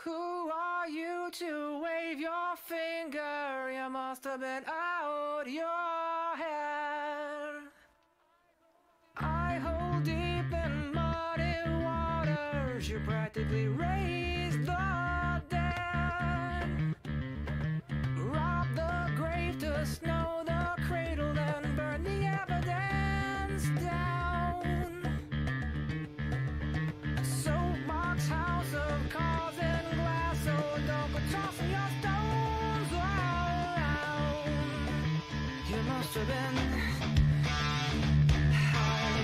Who are you to wave your finger? You must have been out your head. I hold deep in muddy waters. You practically raised the dead. Rob the grave to snow the cradle, then burn the evidence down. Soapbox house of cars and glass, so don't go tossing your stones around. You must have been high.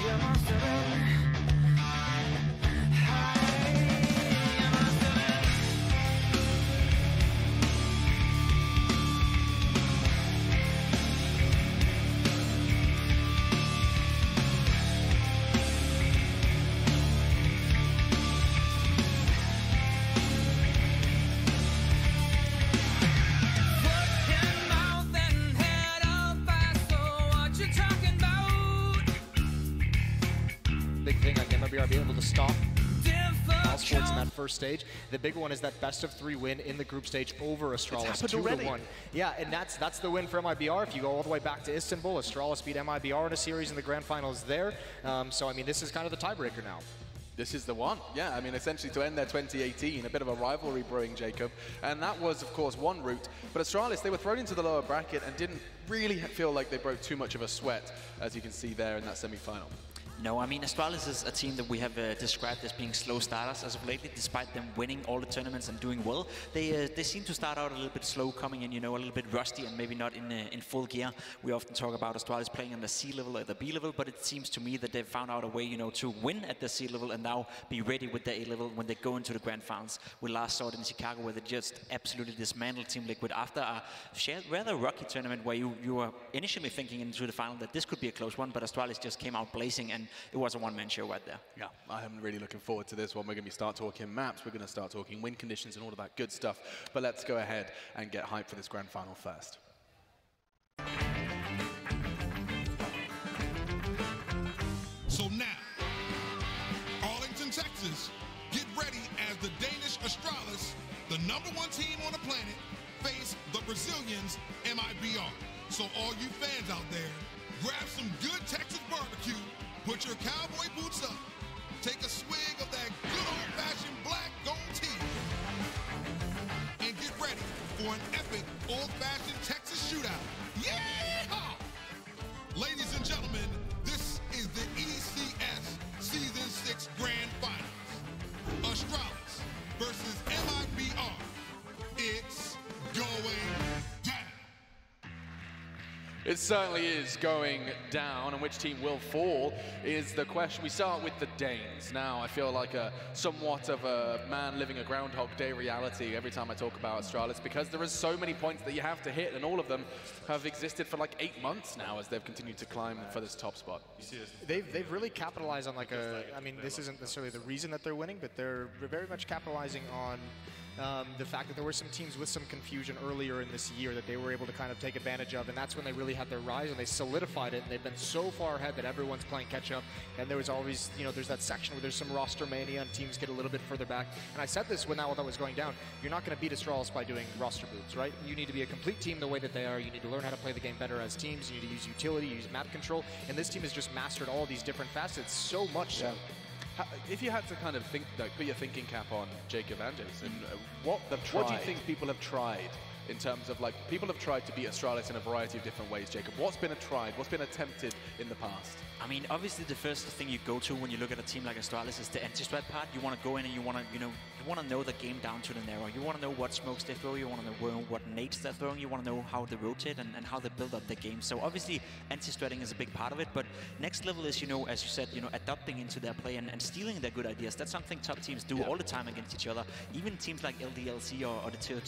You must have been high. You must have been. Big thing, like MIBR being able to stop all sports in that first stage. The big one is that best of 3 win in the group stage over Astralis, 2-1. Yeah, and that's the win for MIBR. If you go all the way back to Istanbul, Astralis beat MIBR in a series in the grand finals there. So I mean, this is kind of the tiebreaker now. This is the one. Yeah, I mean, essentially to end their 2018, a bit of a rivalry brewing, Jacob. And that was, of course, one route. But Astralis, they were thrown into the lower bracket and didn't really feel like they broke too much of a sweat, as you can see there in that semi-final. No, I mean, Astralis is a team that we have described as being slow starters as of lately, despite them winning all the tournaments and doing well. They seem to start out a little bit slow, coming in, you know, a little bit rusty and maybe not in full gear. We often talk about Astralis playing on the C level or the B level, but it seems to me that they've found out a way, you know, to win at the C level and now be ready with the A level when they go into the grand finals. We last saw it in Chicago where they just absolutely dismantled Team Liquid after a rather rocky tournament where you were initially thinking into the final that this could be a close one, but Astralis just came out blazing and it was a one-man show right there. Yeah, I am really looking forward to this one. We're going to start talking maps, we're going to start talking win conditions and all of that good stuff. But let's go ahead and get hyped for this grand final first. So now, Arlington, Texas, get ready as the Danish Astralis, the #1 team on the planet, face the Brazilians MIBR. So all you fans out there, grab some good Texas barbecue, put your cowboy boots up, take a swig of that good old-fashioned black gold tea, and get ready for an epic old-fashioned Texas shootout. Yeehaw! Ladies and gentlemen, this is the ECS Season 6 Grand Finals. Astralis versus MIBR. It's going down. It certainly is going down, and which team will fall is the question. We start with the Danes. Now, I feel like somewhat of a man living a Groundhog Day reality every time I talk about Astralis, because there are so many points that you have to hit, and all of them have existed for like 8 months now as they've continued to climb for this top spot. They've really capitalized on I mean, this isn't necessarily the reason that they're winning, but they're very much capitalizing on the fact that there were some teams with some confusion earlier in this year that they were able to kind of take advantage of, and that's when they really had their rise and they solidified it, and they've been so far ahead that everyone's playing catch up. And there was always, you know, there's that section where there's some roster mania and teams get a little bit further back. And I said this when that was going down, you're not going to beat Astralis by doing roster boots, right? You need to be a complete team the way that they are. You need to learn how to play the game better as teams. You need to use utility, use map control, and this team has just mastered all these different facets so much so. If you had to kind of think, like, put your thinking cap on Jacob Anjos, and what do you think people have tried in terms of, like, people have tried to beat Astralis in a variety of different ways, Jacob? What's been tried? What's been attempted in the past? I mean, obviously the first thing you go to when you look at a team like Astralis is the anti-strat part. You want to go in and you want to, you want to know the game down to the narrow. You want to know what smokes they throw. You want to know what nades they're throwing. You want to know how they rotate and how they build up the game. So obviously anti-stratting is a big part of it. But next level is, you know, as you said, you know, adopting into their play and stealing their good ideas. That's something top teams do all the time against each other. Even teams like LDLC or the tier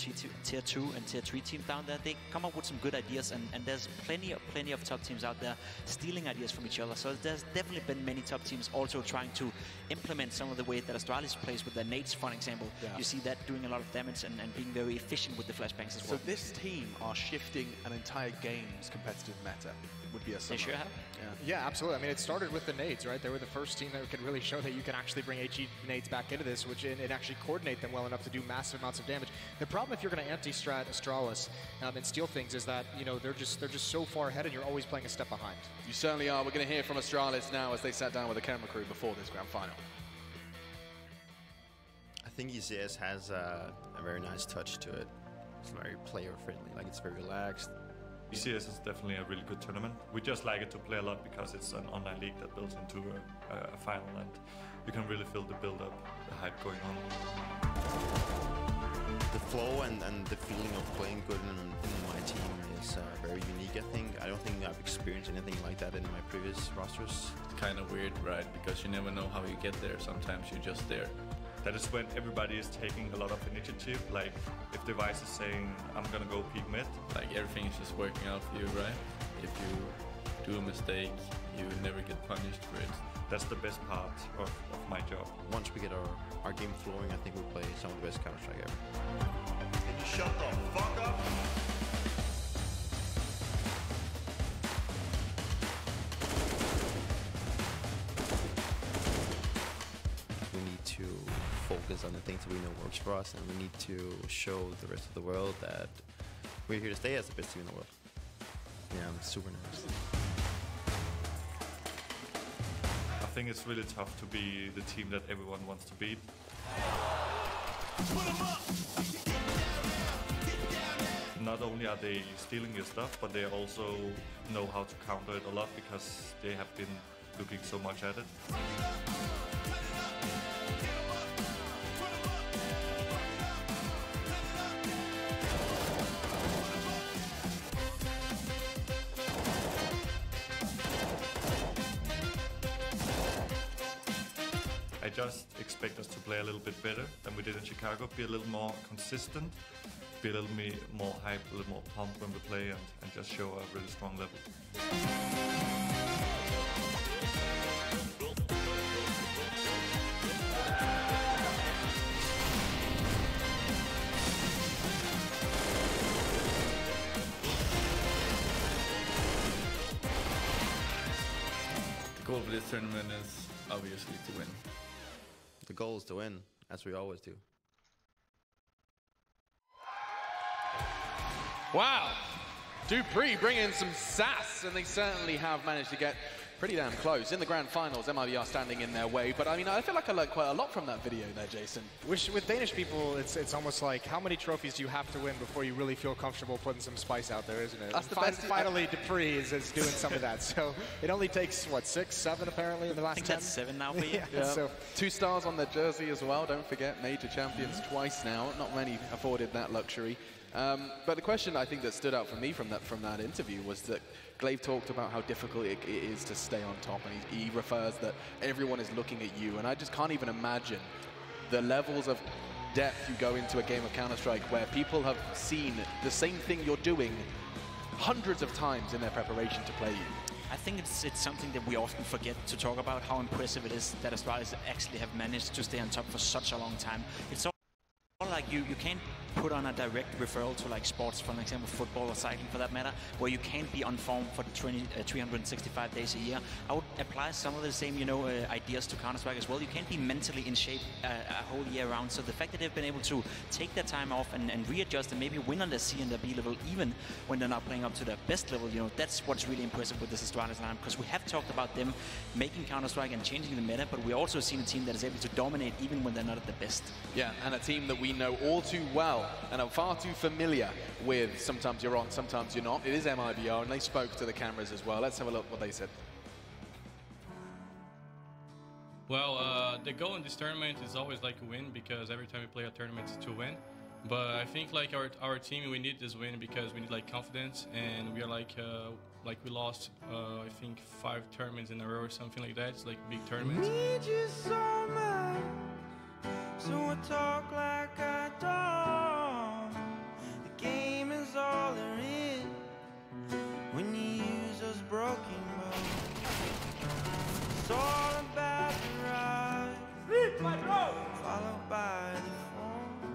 2 and tier 3 teams down there, they come up with some good ideas, and there's plenty of top teams out there stealing ideas from each other. So there's definitely been many top teams also trying to implement some of the way that Astralis plays with their nades, for example. You see that doing a lot of damage and being very efficient with the flashbangs as well. So this team are shifting an entire game's competitive meta. would be a summer. They sure have. Yeah, absolutely. I mean, it started with the nades, right? They were the first team that could really show that you can actually bring HE nades back into this, and actually coordinate them well enough to do massive amounts of damage. The problem if you're going to anti-strat Astralis and steal things is that, you know, they're just so far ahead and you're always playing a step behind. You certainly are. We're going to hear from Astralis now as they sat down with the camera crew before this grand final. I think ECS has a very nice touch to it. It's very player friendly, like it's very relaxed. ECS is definitely a really good tournament. We just like it to play a lot because it's an online league that builds into a final, and you can really feel the build-up, the hype going on. The flow and the feeling of playing good in my team is very unique, I think. I don't think I've experienced anything like that in my previous rosters. It's kind of weird, right? Because you never know how you get there. Sometimes you're just there. That is when everybody is taking a lot of initiative. Like if Device is saying, I'm gonna go peak mid. Like everything is just working out for you, right? If you do a mistake, you never get punished for it. That's the best part of my job. Once we get our game flowing, I think we'll play some of the best Counter-Strike ever. Can you shut the fuck up? We need to focus on the things that we know works for us, and we need to show the rest of the world that we're here to stay as the best team in the world. Yeah, I'm super nervous. I think it's really tough to be the team that everyone wants to beat. Not only are they stealing your stuff, but they also know how to counter it a lot because they have been looking so much at it. I just expect us to play a little bit better than we did in Chicago, be a little more consistent, be a little more hype, a little more pumped when we play, and just show a really strong level. The goal for this tournament is obviously to win. The goal is to win, as we always do. Wow. Dupree bringing some sass, and they certainly have managed to get pretty damn close. In the grand finals, MIBR standing in their way, but I mean, I feel like I learned quite a lot from that video there, Jason. With Danish people, it's almost like, how many trophies do you have to win before you really feel comfortable putting some spice out there, isn't it? That's the best. Finally, Dupree is doing some of that. So it only takes, what, 6, 7 apparently in the last 10? I think that's 7 now for you. Yeah. So 2 stars on their jersey as well. Don't forget, major champions twice now. Not many afforded that luxury. But the question I think that stood out for me from that interview was that Glaive talked about how difficult it is to stay on top, and he refers that everyone is looking at you, and I just can't even imagine the levels of depth you go into a game of Counter-Strike where people have seen the same thing you're doing hundreds of times in their preparation to play you. I think it's something that we often forget to talk about, how impressive it is that Astralis actually have managed to stay on top for such a long time. It's all like you can't put on a direct referral to like sports, for example, football or cycling for that matter, where you can't be on form for 365 days a year. I would apply some of the same, ideas to Counter-Strike as well. You can't be mentally in shape a whole year round. So the fact that they've been able to take their time off and readjust and maybe win on their C and their B level, even when they're not playing up to their best level, that's what's really impressive with this Astralis lineup, because we have talked about them making Counter-Strike and changing the meta, but we also seen a team that is able to dominate even when they're not at the best. Yeah, and a team that we know all too well and are far too familiar with. Sometimes you're on, sometimes you're not. It is MIBR, and they spoke to the cameras as well. Let's have a look what they said. Well, the goal in this tournament is always like to win, because every time we play a tournament it's to win. But I think like our team, we need this win because we need like confidence, and we are like we lost I think 5 tournaments in a row or something like that. It's like big tournaments. Need you so much, so I talk like I don't. The game is all there is when you use those broken bones. It's all about the ride, followed by the phone.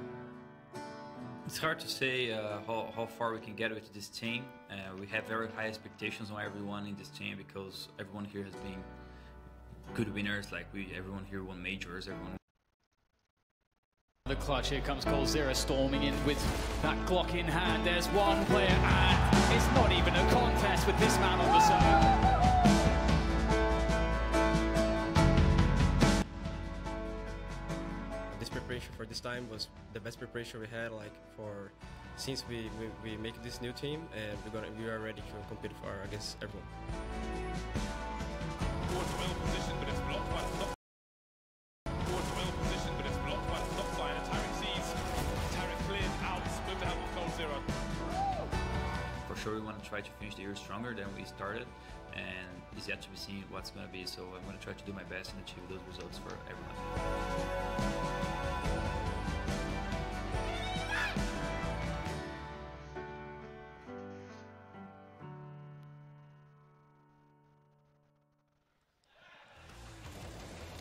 It's hard to say how far we can get with this team. We have very high expectations on everyone in this team because everyone here has been good winners. Like everyone here won majors. Everyone. The clutch, here comes Coldzera storming in with that Glock in hand. There's one player and it's not even a contest with this man on the serve. This preparation for this time was the best preparation we had, like since we make this new team, and we are ready to compete against everyone. Towards well positioned, but it's blocked by the stop. Towards well positioned, but it's blocked by the stop line. And Tarek sees Tarek cleared out with the help of Coldzera. For sure, we want to try to finish the year stronger than we started, and it's yet to be seen what's going to be. So I'm going to try to do my best and achieve those results for everyone.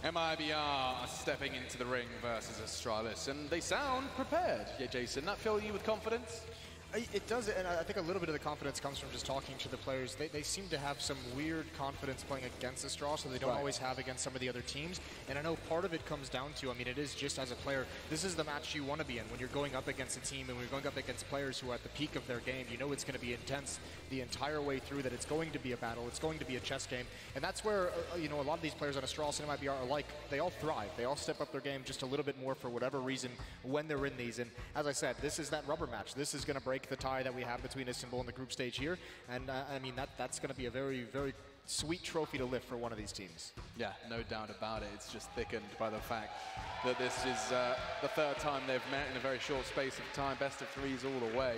MIBR are stepping into the ring versus Astralis, and they sound prepared. Yeah, Jason, that fill you with confidence? It does, and I think a little bit of the confidence comes from just talking to the players. They seem to have some weird confidence playing against Astralis, so they don't always have against some of the other teams. And I know part of it comes down to, I mean, it is just as a player, this is the match you want to be in when you're going up against a team and when you're going up against players who are at the peak of their game. You know it's going to be intense the entire way through, that it's going to be a battle, it's going to be a chess game. And that's where, you know, a lot of these players on Astralis and MIBR are like, they all thrive. They all step up their game just a little bit more for whatever reason when they're in these. And as I said, this is that rubber match. This is going to break the tie that we have between Istanbul and the group stage here, and I mean that's going to be a very, very sweet trophy to lift for one of these teams. Yeah, no doubt about it. It's just thickened by the fact that this is the third time they've met in a very short space of time. Best of threes all the way.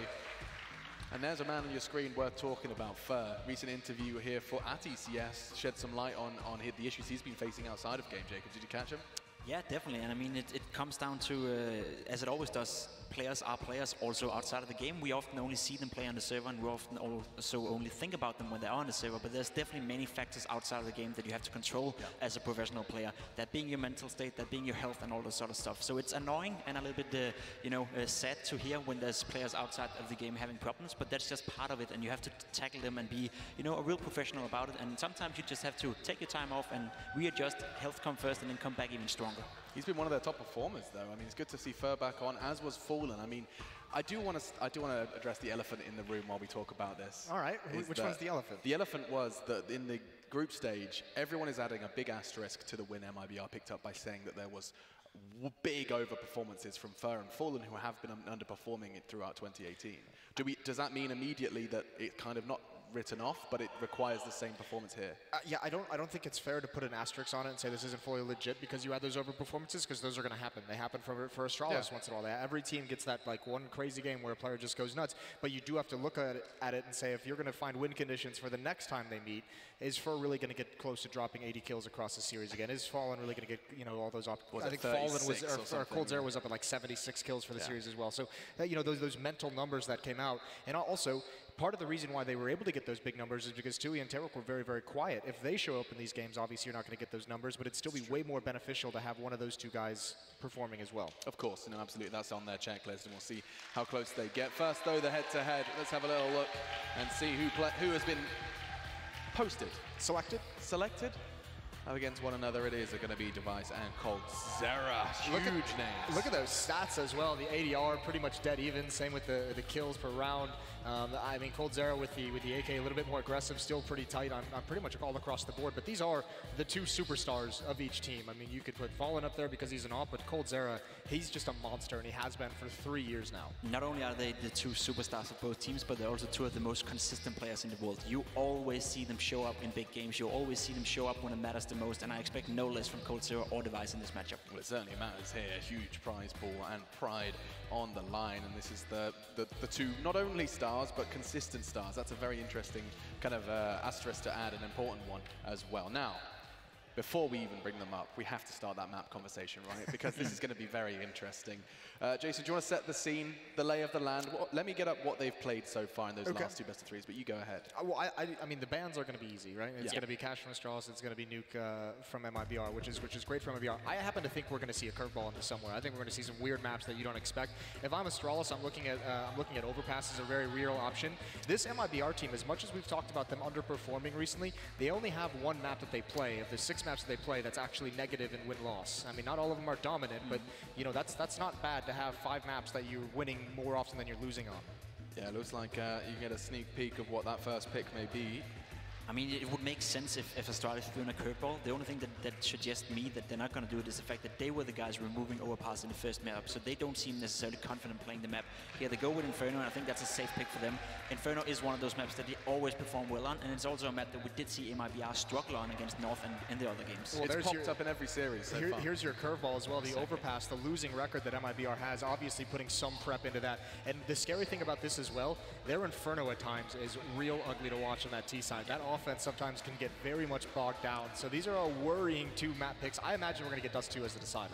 And there's a man on your screen worth talking about. Fer, recent interview here at ECS, shed some light on the issues he's been facing outside of game. Jacob, did you catch him? Yeah, definitely. And I mean, it comes down to, as it always does, players are players also outside of the game. We often only see them play on the server, and we often also only think about them when they're on the server. But there's definitely many factors outside of the game that you have to control as a professional player. That being your mental state, that being your health, and all that sort of stuff. So it's annoying and a little bit, sad to hear when there's players outside of the game having problems. But that's just part of it, and you have to tackle them and be, a real professional about it. And sometimes you just have to take your time off and readjust. Health come first, and then come back even stronger. He's been one of their top performers, though. I mean, it's good to see Fer back on, as was Fallen. I mean, I do want to address the elephant in the room while we talk about this. All right, which one's the elephant? The elephant was that in the group stage, everyone is adding a big asterisk to the win MIBR picked up by saying that there was big overperformances from Fer and Fallen, who have been underperforming it throughout 2018. Does that mean immediately that it's kind of not written off, but it requires the same performance here? Yeah, I don't think it's fair to put an asterisk on it and say this isn't fully legit because you had those overperformances, because those are going to happen. They happen for Astralis once in a while. Every team gets that like one crazy game where a player just goes nuts, but you do have to look at it and say if you're going to find win conditions for the next time they meet, is Fer really going to get close to dropping 80 kills across the series again? Is Fallen really going to get all those up? I think Fallen was or Coldzera was up at like 76 kills for the series as well. So those mental numbers that came out, and also part of the reason why they were able to get those big numbers is because Tui and Tarek were very, very quiet. If they show up in these games, obviously you're not going to get those numbers, but it'd still be way more beneficial to have one of those two guys performing as well. Of course, absolutely. That's on their checklist, and we'll see how close they get. First, though, the head-to-head. Let's have a little look and see who has been posted. Selected. Against one another, it is going to be Device and Coldzera. Huge names. Look at those stats as well. The ADR pretty much dead even. Same with the kills per round. I mean, Coldzera with the AK a little bit more aggressive, still pretty tight on pretty much all across the board. But these are the two superstars of each team. I mean, you could put Fallen up there because he's an op, but Coldzera, he's just a monster, and he has been for 3 years now. Not only are they the two superstars of both teams, but they're also two of the most consistent players in the world. You always see them show up in big games. You always see them show up when it matters the most, and I expect no less from Coldzera or Device in this matchup. Well, it certainly matters here. Huge prize pool and pride on the line, and this is the two not only stars but consistent stars. That's a very interesting kind of asterisk to add, an important one as well. Now, before we even bring them up, we have to start that map conversation, right? Because this is going to be very interesting. Jason, do you want to set the scene, the lay of the land? Let me get up what they've played so far in those last 2 best-of-3s, but you go ahead. Well, I mean, the bans are going to be easy, right? It's going to be Cash from Astralis, it's going to be Nuke from MIBR, which is great from MIBR. I happen to think we're going to see a curveball in this somewhere. I think we're going to see some weird maps that you don't expect. If I'm Astralis, I'm looking at Overpass as a very real option. This MIBR team, as much as we've talked about them underperforming recently, they only have one map that they play. Of the 6 maps that they play, that's actually negative in win-loss. I mean, not all of them are dominant, but you know that's not bad to have 5 maps that you're winning more often than you're losing on. Yeah, it looks like you can get a sneak peek of what that first pick may be. I mean, it would make sense if Astralis is doing a curveball. The only thing that suggests me that they're not going to do it is the fact that they were the guys removing Overpass in the first map, so they don't seem necessarily confident playing the map. Yeah, they go with Inferno, and I think that's a safe pick for them. Inferno is one of those maps that they always perform well on, and it's also a map that we did see MIBR struggle on against North and in the other games. Well, it's popped up in every series so far. Here's your curveball as well, the Overpass, the losing record that MIBR has, obviously putting some prep into that. And the scary thing about this as well, their Inferno at times is real ugly to watch on that T side. That offense sometimes can get very much bogged down. So these are a worrying 2 map picks. I imagine we're going to get Dust 2 as the decider.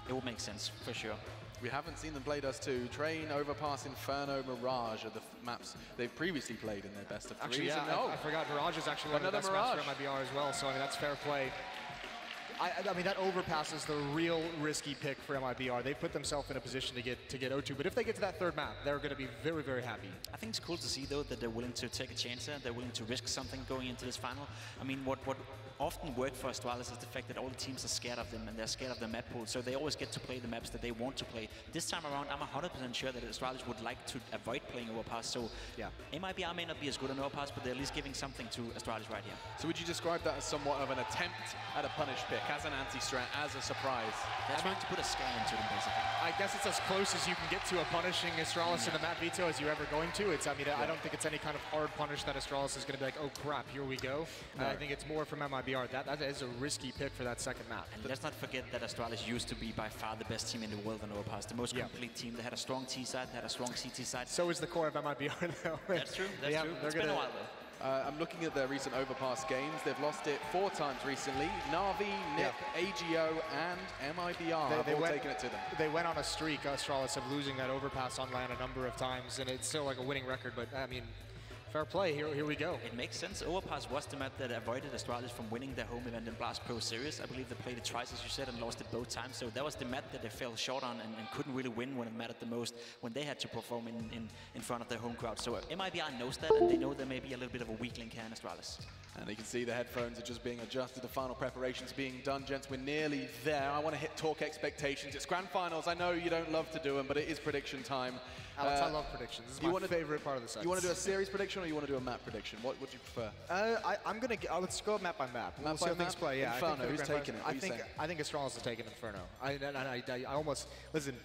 It will make sense, for sure. We haven't seen them play Dust 2. Train, Overpass, Inferno, Mirage are the maps they've previously played in their best of 3s. Actually, yeah, I forgot. Mirage is actually one of the best maps for MIBR as well, so I mean, that's fair play. I mean, that Overpass is the real risky pick for MIBR. They put themselves in a position to get O2, but if they get to that 3rd map, they're going to be very, very happy. I think it's cool to see, though, that they're willing to take a chance there. They're willing to risk something going into this final. I mean, what often worked for Astralis is the fact that all the teams are scared of them, and they're scared of the map pool, so they always get to play the maps that they want to play. This time around, I'm 100% sure that Astralis would like to avoid playing Overpass, so yeah, MIBR may not be as good on Overpass, but they're at least giving something to Astralis right here. So would you describe that as somewhat of an attempt at a punish pick, as an anti-strat, as a surprise? They're trying to put a scare into them, basically. I guess it's as close as you can get to a punishing Astralis in the map veto as you're ever going to. I mean, I don't think it's any kind of hard punish that Astralis is going to be like, oh crap, here we go. No. I think it's more from MIBR. That is a risky pick for that 2nd map. And let's not forget that Astralis used to be by far the best team in the world on Overpass, the most complete team. They had a strong T side, they had a strong CT side. So is the core of MIBR, though. That's true, that's true. It's been a while, though. I'm looking at their recent Overpass games. They've lost it 4 times recently. Na'Vi, NiP, AGO, and MIBR have all taken it to them. They went on a streak, Astralis, of losing that Overpass on LAN a number of times, and it's still like a winning record, but I mean, fair play, here we go. It makes sense. Overpass was the map that avoided Astralis from winning their home event in Blast Pro Series. I believe they played it twice, as you said, and lost it both times. So that was the map that they fell short on and couldn't really win when it mattered the most, when they had to perform in front of their home crowd. So MIBR knows that, and they know there may be a little bit of a weak link here in Astralis. And you can see the headphones are just being adjusted, the final preparations being done. Gents, we're nearly there. I want to hit talk expectations. It's grand finals. I know you don't love to do them, but it is prediction time. Alex, I love predictions. This is my favorite part of the set. You want to do a series prediction, or you want to do a map prediction? What would you prefer? I'm going to let's go map by map. We'll see how things play. Yeah, Inferno, who's taking it? I think Astralis is taking Inferno. I almost, listen,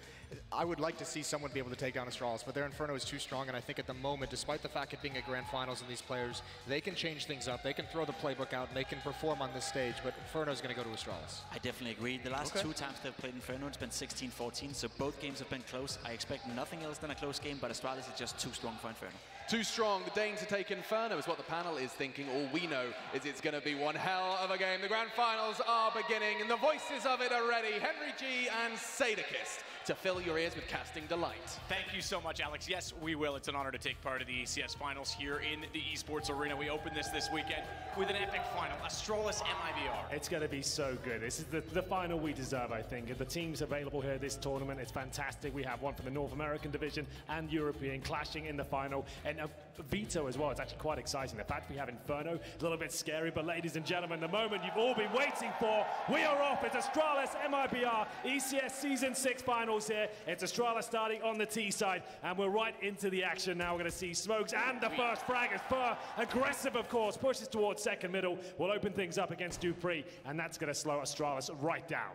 I would like to see someone be able to take down Astralis, but their Inferno is too strong, and I think at the moment, despite the fact it being a grand finals and these players, they can change things up. They can throw the playbook out, and they can perform on this stage, but Inferno is going to go to Astralis. I definitely agree. The last 2 times they've played Inferno, it's been 16-14, so both games have been close. I expect nothing else than a close game, but Astralis is just too strong for Inferno. Too strong. The Danes to take Inferno is what the panel is thinking. All we know is it's going to be one hell of a game. The grand finals are beginning, and the voices of it are ready. Henry G and Sadakist to fill your ears with casting delight. Thank you so much, Alex. Yes, we will. It's an honor to take part of the ECS finals here in the esports arena. We open this weekend with an epic final, Astralis MIBR. It's going to be so good. This is the final we deserve, I think. The teams available here this tournament, it's fantastic. We have one from the North American division and European clashing in the final, and a veto as well. It's actually quite exciting. The fact we have Inferno, a little bit scary, but ladies and gentlemen, the moment you've all been waiting for, we are off. It's Astralis MIBR ECS Season 6 finals here. It's Astralis starting on the T side, and we're right into the action now. We're going to see Smokes and the first frag as Fur, aggressive of course, pushes towards second middle. We'll open things up against Dupree, and that's going to slow Astralis right down.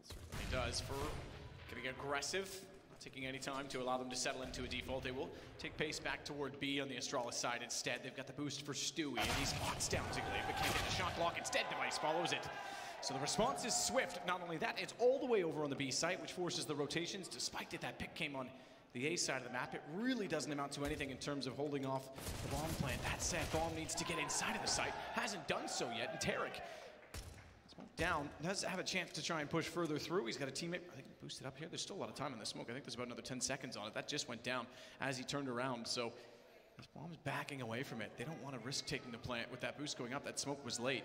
Certainly does. Fur getting aggressive, not taking any time to allow them to settle into a default. They will take pace back toward B on the Astralis side instead. They've got the boost for Stewie, and he's locks down Ziggler, but can't get the shot block. Instead, Device follows it. So the response is swift. Not only that, it's all the way over on the B site, which forces the rotations, despite that pick came on the A side of the map, it really doesn't amount to anything in terms of holding off the bomb plant. That said, bomb needs to get inside of the site. Hasn't done so yet, and Tarek, down, does have a chance to try and push further through. He's got a teammate, I think, boosted up here. There's still a lot of time on the smoke. I think there's about another 10 seconds on it. That just went down as he turned around. So this bomb's backing away from it. They don't want to risk taking the plant with that boost going up. That smoke was late.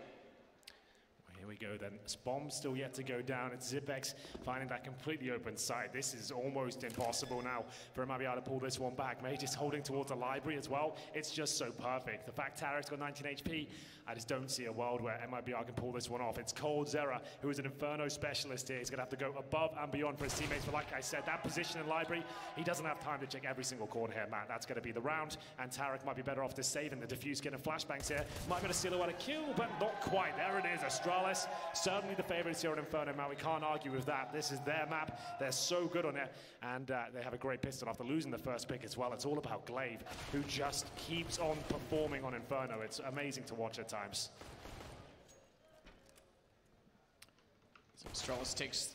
Here we go then. Bomb still yet to go down. It's Zipex finding that completely open side. This is almost impossible now for MIBR to pull this one back. May just holding towards the library as well. It's just so perfect. The fact Tarek's got 19 HP, I just don't see a world where MIBR can pull this one off. It's coldzera, who is an Inferno specialist here. He's going to have to go above and beyond for his teammates. But like I said, that position in library, he doesn't have time to check every single corner here, Matt. That's going to be the round. And Tarek might be better off just saving the diffuse, getting flashbangs here. Might be able to silhouette a kill, but not quite. There it is, Astralis. Certainly the favorites here on Inferno, Matt. We can't argue with that. This is their map. They're so good on it. And they have a great pistol after losing the first pick as well. It's all about Glaive, who just keeps on performing on Inferno. It's amazing to watch at times. So Astralis takes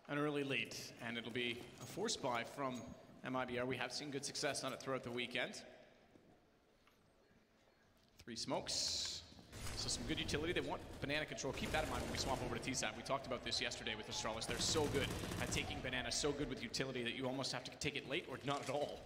an early lead, and it'll be a force buy from MIBR. We have seen good success on it throughout the weekend. 3 smokes. So some good utility. They want banana control. Keep that in mind when we swap over to T-side. We talked about this yesterday with Astralis. They're so good at taking banana, so good with utility that you almost have to take it late or not at all.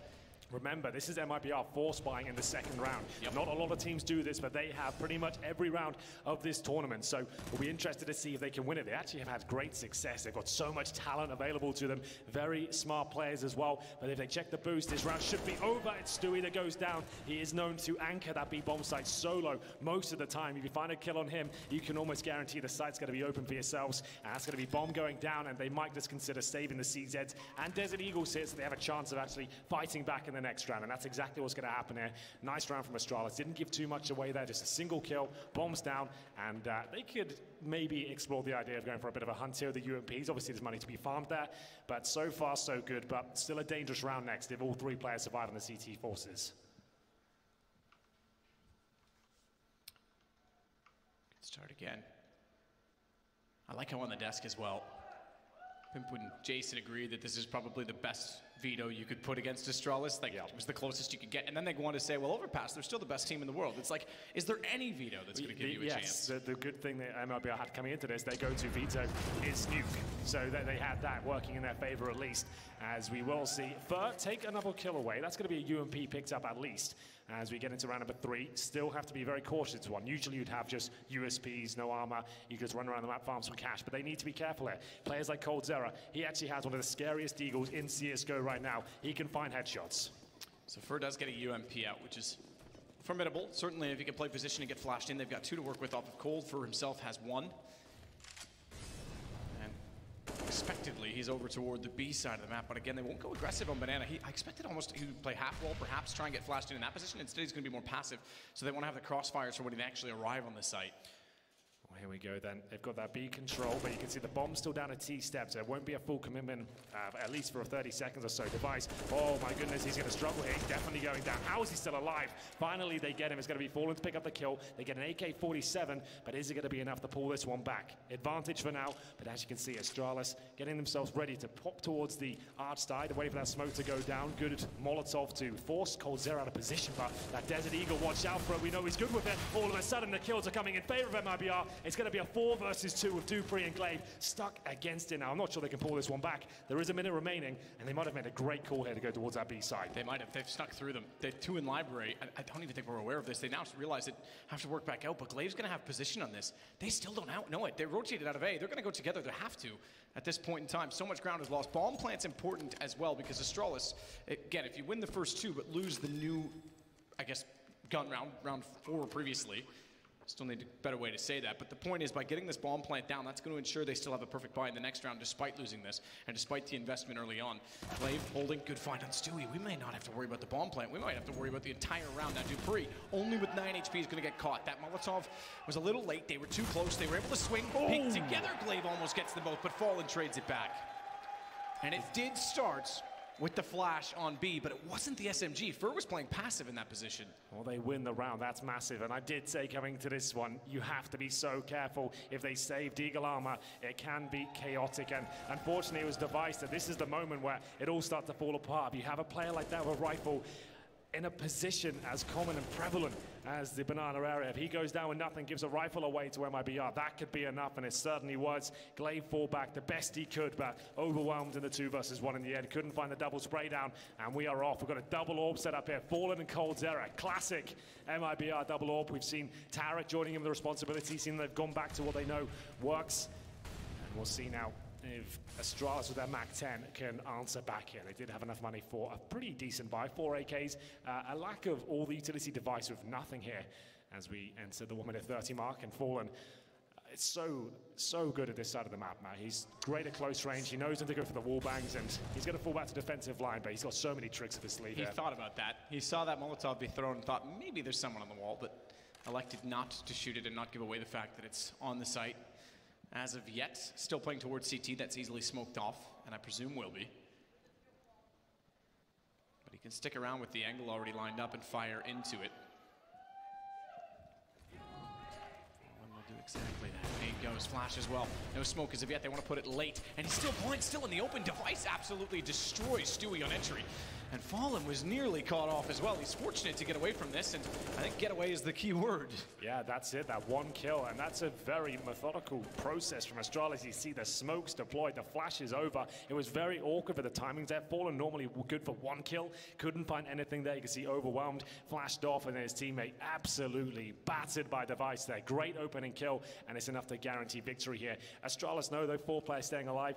Remember, this is MIBR force buying in the second round. Yep. Not a lot of teams do this, but they have pretty much every round of this tournament. So we'll be interested to see if they can win it. They actually have had great success. They've got so much talent available to them. Very smart players as well. But if they check the boost, this round should be over. It's Stewie that goes down. He is known to anchor that B-bomb site solo most of the time. If you find a kill on him, you can almost guarantee the site's going to be open for yourselves. And that's going to be bomb going down, and they might just consider saving the CZs and Desert Eagles here, so they have a chance of actually fighting back in the next round, and that's exactly what's going to happen here. Nice round from Astralis. Didn't give too much away there, just a single kill, bombs down, and they could maybe explore the idea of going for a bit of a hunt here with the UMPs. Obviously, there's money to be farmed there, but so far, so good. But still a dangerous round next if all 3 players survive on the CT forces. Good start again. I like how on the desk as well, Pimp and Jason agreed that this is probably the best veto you could put against Astralis. Like, it was the closest you could get. And then they go on to say, well, Overpass, they're still the best team in the world. It's like, is there any veto that's going to give you a chance? Yes, the good thing that MLBR had coming into this, their go-to veto is Nuke. So they had that working in their favor at least, as we will see. Fur, take another kill away. That's going to be a UMP picked up at least. As we get into round number 3, still have to be very cautious one. Usually you'd have just USPs, no armor. You could just run around the map, farm some cash, but they need to be careful here. Players like coldzera, he actually has one of the scariest Eagles in CSGO right now. He can find headshots. So Fur does get a UMP out, which is formidable. Certainly if he can play position and get flashed in, they've got 2 to work with off of Cold. Fur himself has 1. Expectedly, he's over toward the B side of the map, but again, they won't go aggressive on Banana. I expected almost he would play half wall, perhaps try and get flashed in that position. Instead, he's going to be more passive, so they want to have the crossfires for when they actually arrive on the site. Well, here we go then. They've got that B control, but you can see the bomb's still down at T steps. There won't be a full commitment, at least for 30 seconds or so. Device, oh my goodness, he's going to struggle here. He's definitely going down. How is he still alive? Finally, they get him. It's going to be Fallen to pick up the kill. They get an AK-47, but is it going to be enough to pull this one back? Advantage for now, but as you can see, Astralis getting themselves ready to pop towards the arch side. They're waiting for that smoke to go down. Good Molotov to force coldzera out of position, but that Desert Eagle, watch out for it. We know he's good with it. All of a sudden, the kills are coming in favor of MIBR. It's going to be a 4 versus 2 with Dupree and Glaive stuck against it now. I'm not sure they can pull this one back. There is a minute remaining, and they might have made a great call here to go towards that B side. They might have. They've snuck through them. They're 2 in library. I don't even think we're aware of this. They now realize they have to work back out, but Glaive's going to have position on this. They still don't know it. They rotated out of A. They're going to go together. They have to at this point in time. So much ground is lost. Bomb plant's important as well, because Astralis, again, if you win the first 2 but lose the new, I guess, gun round 4 previously, still need a better way to say that, but the point is, by getting this bomb plant down, that's going to ensure they still have a perfect buy in the next round despite losing this, and despite the investment early on. Glaive holding, good find on Stewie. We may not have to worry about the bomb plant. We might have to worry about the entire round. Now Dupree, only with 9 HP, is going to get caught. That Molotov was a little late. They were too close. They were able to swing, peek together. Glaive almost gets them both, but Fallen trades it back. And it did start with the flash on B, but it wasn't the SMG. Fur was playing passive in that position. Well, they win the round. That's massive. And I did say coming to this one, you have to be so careful. If they saved Eagle Armor, it can be chaotic. And unfortunately, it was Device that this is the moment where it all starts to fall apart. If you have a player like that with a rifle in a position as common and prevalent as the banana area, if he goes down with nothing, gives a rifle away to MIBR, that could be enough, and it certainly was. Glaive fought back the best he could, but overwhelmed in the 2 versus 1 in the end. Couldn't find the double spray down, and we are off. We've got a double orb set up here. Fallen and coldzera, classic MIBR double orb. We've seen Tarek joining him the responsibility, seen they've gone back to what they know works, and we'll see now if Astralis with their MAC-10 can answer back here. They did have enough money for a pretty decent buy, 4 AKs, a lack of all the utility device with nothing here as we enter the 1:30 mark, and Fallen, it's so good at this side of the map, Matt. He's great at close range, he knows when to go for the wall bangs, and he's going to fall back to defensive line, but he's got so many tricks up his sleeve. He thought about that. He saw that Molotov be thrown and thought maybe there's someone on the wall, but elected not to shoot it and not give away the fact that it's on the site. As of yet, still playing towards CT, that's easily smoked off, and I presume will be. But he can stick around with the angle already lined up and fire into it. One will do exactly that. Nade goes, flash as well. No smoke as of yet, they want to put it late. And he's still blind, still in the open. Device absolutely destroys Stewie on entry. And Fallen was nearly caught off as well. He's fortunate to get away from this, and I think getaway is the key word. Yeah, that's it, that 1 kill, and that's a very methodical process from Astralis. You see the smokes deployed, the flash is over. It was very awkward for the timings there. Fallen normally good for 1 kill, couldn't find anything there. You can see overwhelmed, flashed off, and then his teammate absolutely battered by Device there. Great opening kill, and it's enough to guarantee victory here. Astralis know, though, 4 players staying alive.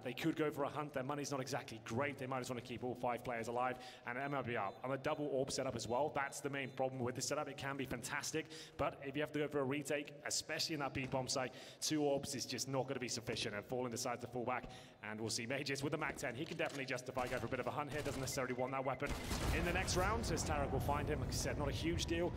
They could go for a hunt. Their money's not exactly great. They might just want to keep all 5 players alive. And MLBR on a double orb setup as well. That's the main problem with this setup. It can be fantastic, but if you have to go for a retake, especially in that B bomb site, 2 orbs is just not going to be sufficient, and Fallen decides to fall back. And we'll see Mages with the MAC-10. He can definitely justify going for a bit of a hunt here. Doesn't necessarily want that weapon in the next round, as Tarek will find him. Like I said, not a huge deal.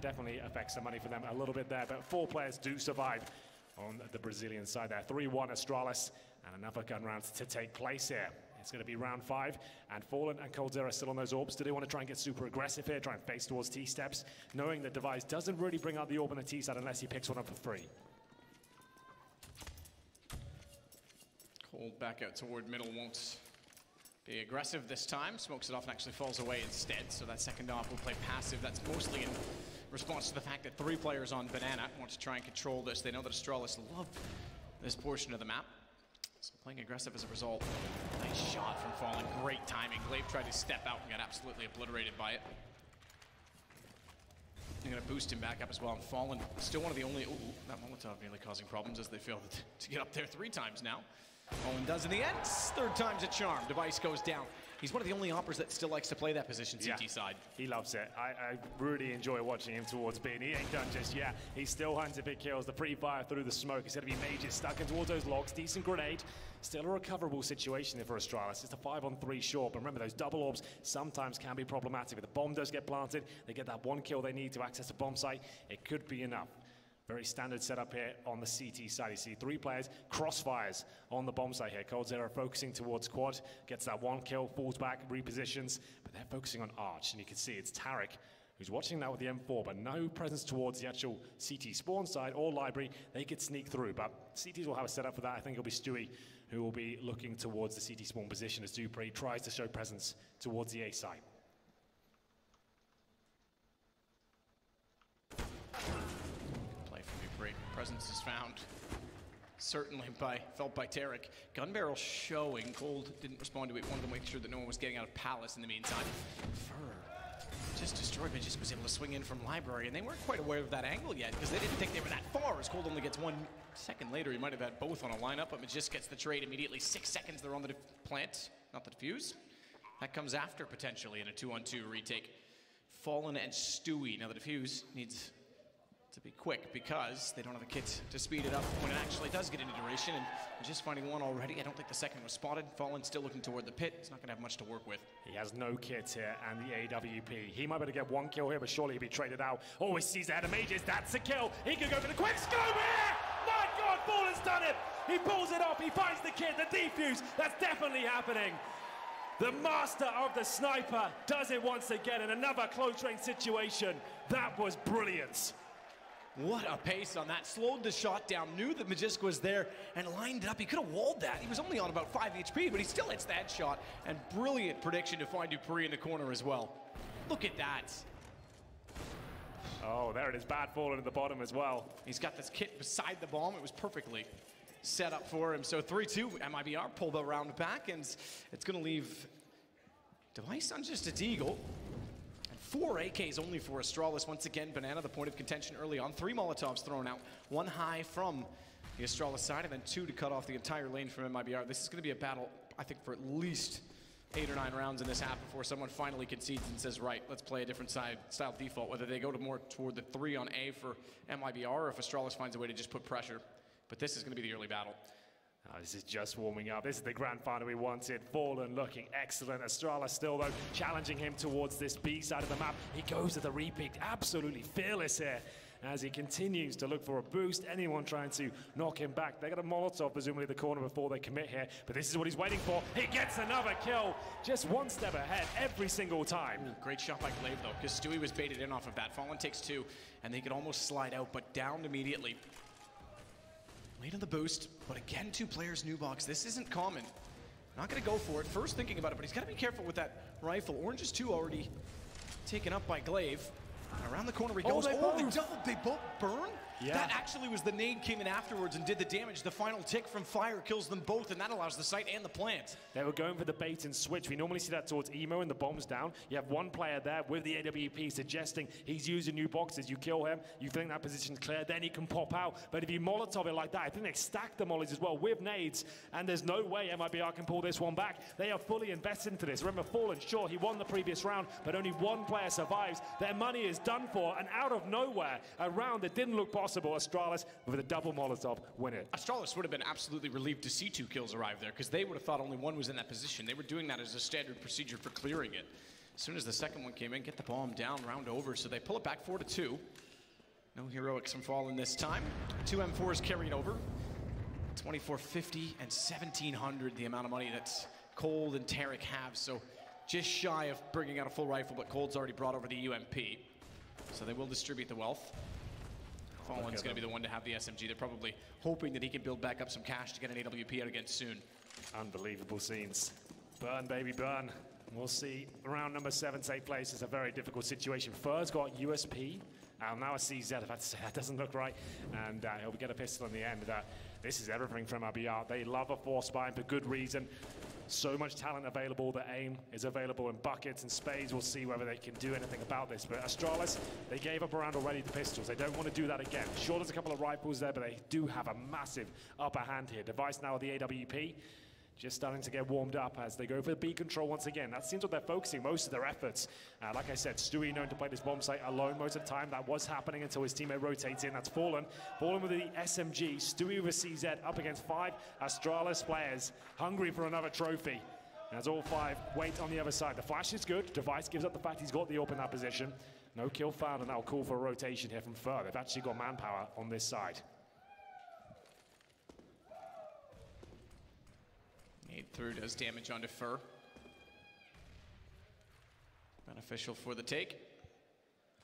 Definitely affects the money for them a little bit there, but 4 players do survive on the Brazilian side there. 3-1 Astralis, and another gun round to take place here. It's going to be round 5, and Fallen and coldzera still on those orbs. Do they want to try and get super aggressive here, try and face towards T-steps, knowing that Device doesn't really bring out the orb on the T-side unless he picks one up for free? Cold back out toward middle, won't be aggressive this time. Smokes it off and actually falls away instead, so that second off will play passive. That's mostly in response to the fact that 3 players on Banana want to try and control this. They know that Astralis love this portion of the map. So playing aggressive as a result. Nice shot from Fallen, great timing. Glaive tried to step out and got absolutely obliterated by it. They're going to boost him back up as well. And Fallen, still one of the only, that Molotov nearly causing problems as they failed to get up there 3 times now. Fallen does in the end, 3rd time's a charm. Device goes down. He's one of the only oppers that still likes to play that position, CT side. He loves it. I really enjoy watching him towards B, and he ain't done just yet. He's still hunting big kills. The pre-fire through the smoke. It's going to be Mages stuck in towards those logs. Decent grenade. Still a recoverable situation for Astralis. It's a 5-on-3 short, but remember, those double orbs sometimes can be problematic. If the bomb does get planted, they get that 1 kill they need to access a bomb site. It could be enough. Very standard setup here on the CT side. You see 3 players, crossfires on the bomb site here. coldzera focusing towards quad, gets that 1 kill, falls back, repositions, but they're focusing on Arch, and you can see it's Tarek who's watching that with the M4, but no presence towards the actual CT spawn side or library. They could sneak through, but CTs will have a setup for that. I think it'll be Stewie who will be looking towards the CT spawn position as Dupree tries to show presence towards the A site. Presence is found, certainly felt by Tarek. Gun barrel showing. Cold didn't respond to it. Wanted to make sure that no one was getting out of Palace in the meantime. Fur just destroyed, but just was able to swing in from library, and they weren't quite aware of that angle yet because they didn't think they were that far. As Cold only gets 1 second later, he might have had both on a lineup, but just gets the trade immediately. 6 seconds they're on the plant, not the defuse. That comes after potentially in a 2-on-2 retake. Fallen and Stewie. Now the defuse needs to be quick because they don't have the kit to speed it up when it actually does get into duration, and just finding 1 already. I don't think the second was spotted. Fallen still looking toward the pit. He's not going to have much to work with. He has no kit here, and the AWP. He might be able to get 1 kill here, but surely he'll be traded out. Oh, he sees the head of Mages. That's a kill. He can go for the quick scope here. My God, Fallen's done it. He pulls it off. He finds the kit, the defuse. That's definitely happening. The master of the sniper does it once again in another close range situation. That was brilliant. What a pace on that. Slowed the shot down, knew that Magisk was there, and lined it up. He could have walled that. He was only on about 5 HP, but he still hits that shot. And brilliant prediction to find Dupree in the corner as well. Look at that. Oh, there it is. Bad falling at the bottom as well. He's got this kit beside the bomb. It was perfectly set up for him. So 3-2, MIBR pulled around back, and it's going to leave Device on just a deagle. And 4 AKs only for Astralis. Once again, Banana, the point of contention early on. 3 Molotovs thrown out. 1 high from the Astralis side, and then 2 to cut off the entire lane from MIBR. This is going to be a battle, I think, for at least 8 or 9 rounds in this half before someone finally concedes and says, right, let's play a different style default, whether they go to more toward the 3 on A for MIBR or if Astralis finds a way to just put pressure. But this is going to be the early battle. Oh, this is just warming up. This is the grand final we wanted. Fallen looking excellent. Astralis still, though, challenging him towards this B side of the map. He goes to the repeat, absolutely fearless here as he continues to look for a boost. Anyone trying to knock him back. They got a Molotov, presumably the corner before they commit here, but this is what he's waiting for. He gets another kill, just 1 step ahead every single time. Ooh, great shot by Glaive, though, because Stewie was baited in off of that. Fallen takes 2, and they could almost slide out, but downed immediately. Late on the boost, but again, 2 players new box. This isn't common. Not gonna go for it. First thinking about it, but he's gotta be careful with that rifle. Orange is 2 already taken up by Glaive. Around the corner he goes. They both burn? Yeah. That actually was the nade came in afterwards and did the damage. The final tick from fire kills them both, and that allows the site and the plant. They were going for the bait and switch. We normally see that towards Emo and the bomb's down. You have 1 player there with the AWP suggesting he's using new boxes. You kill him, you think that position's clear, then he can pop out. But if you Molotov it like that, I think they stack the mollies as well with nades, and there's no way MIBR can pull this one back. They are fully invested into this. Remember, Fallen, sure, he won the previous round, but only 1 player survives. Their money is done for, and out of nowhere, a round that didn't look possible, Astralis with a double Molotov win it. Astralis would have been absolutely relieved to see 2 kills arrive there, because they would have thought only 1 was in that position. They were doing that as a standard procedure for clearing it. As soon as the second one came in, get the bomb down, round over, so they pull it back 4-2. No heroics from Fallen this time. 2 M4s carried over. 2450 and 1700, the amount of money that Cold and Tarek have, so just shy of bringing out a full rifle, but Cold's already brought over the UMP. So they will distribute the wealth. Fallen's going to be the one to have the SMG. They're probably hoping that he can build back up some cash to get an AWP out again soon. Unbelievable scenes. Burn, baby, burn. We'll see round number 7 take place. It's a very difficult situation. Fur's got USP. Now a CZ, I've had to say, that doesn't look right. And he'll get a pistol in the end. This is everything from MIBR. They love a 4-spine for good reason. So much talent available. The aim is available in buckets and spades. We'll see whether they can do anything about this. But Astralis, they gave up around already the pistols. They don't want to do that again. Sure, there's a couple of rifles there, but they do have a massive upper hand here. Device now with the AWP. Just starting to get warmed up as they go for the B control once again. That seems what they're focusing most of their efforts. Like I said, Stewie known to play this bomb site alone most of the time. That was happening until his teammate rotates in. That's Fallen. Fallen with the SMG. Stewie with CZ up against 5 Astralis players hungry for another trophy. As all 5 wait on the other side. The flash is good. Device gives up the fact he's got the AWP in that position. No kill found, and that'll call for a rotation here from Fur. They've actually got manpower on this side. Nade through does damage onto Fur. Beneficial for the take.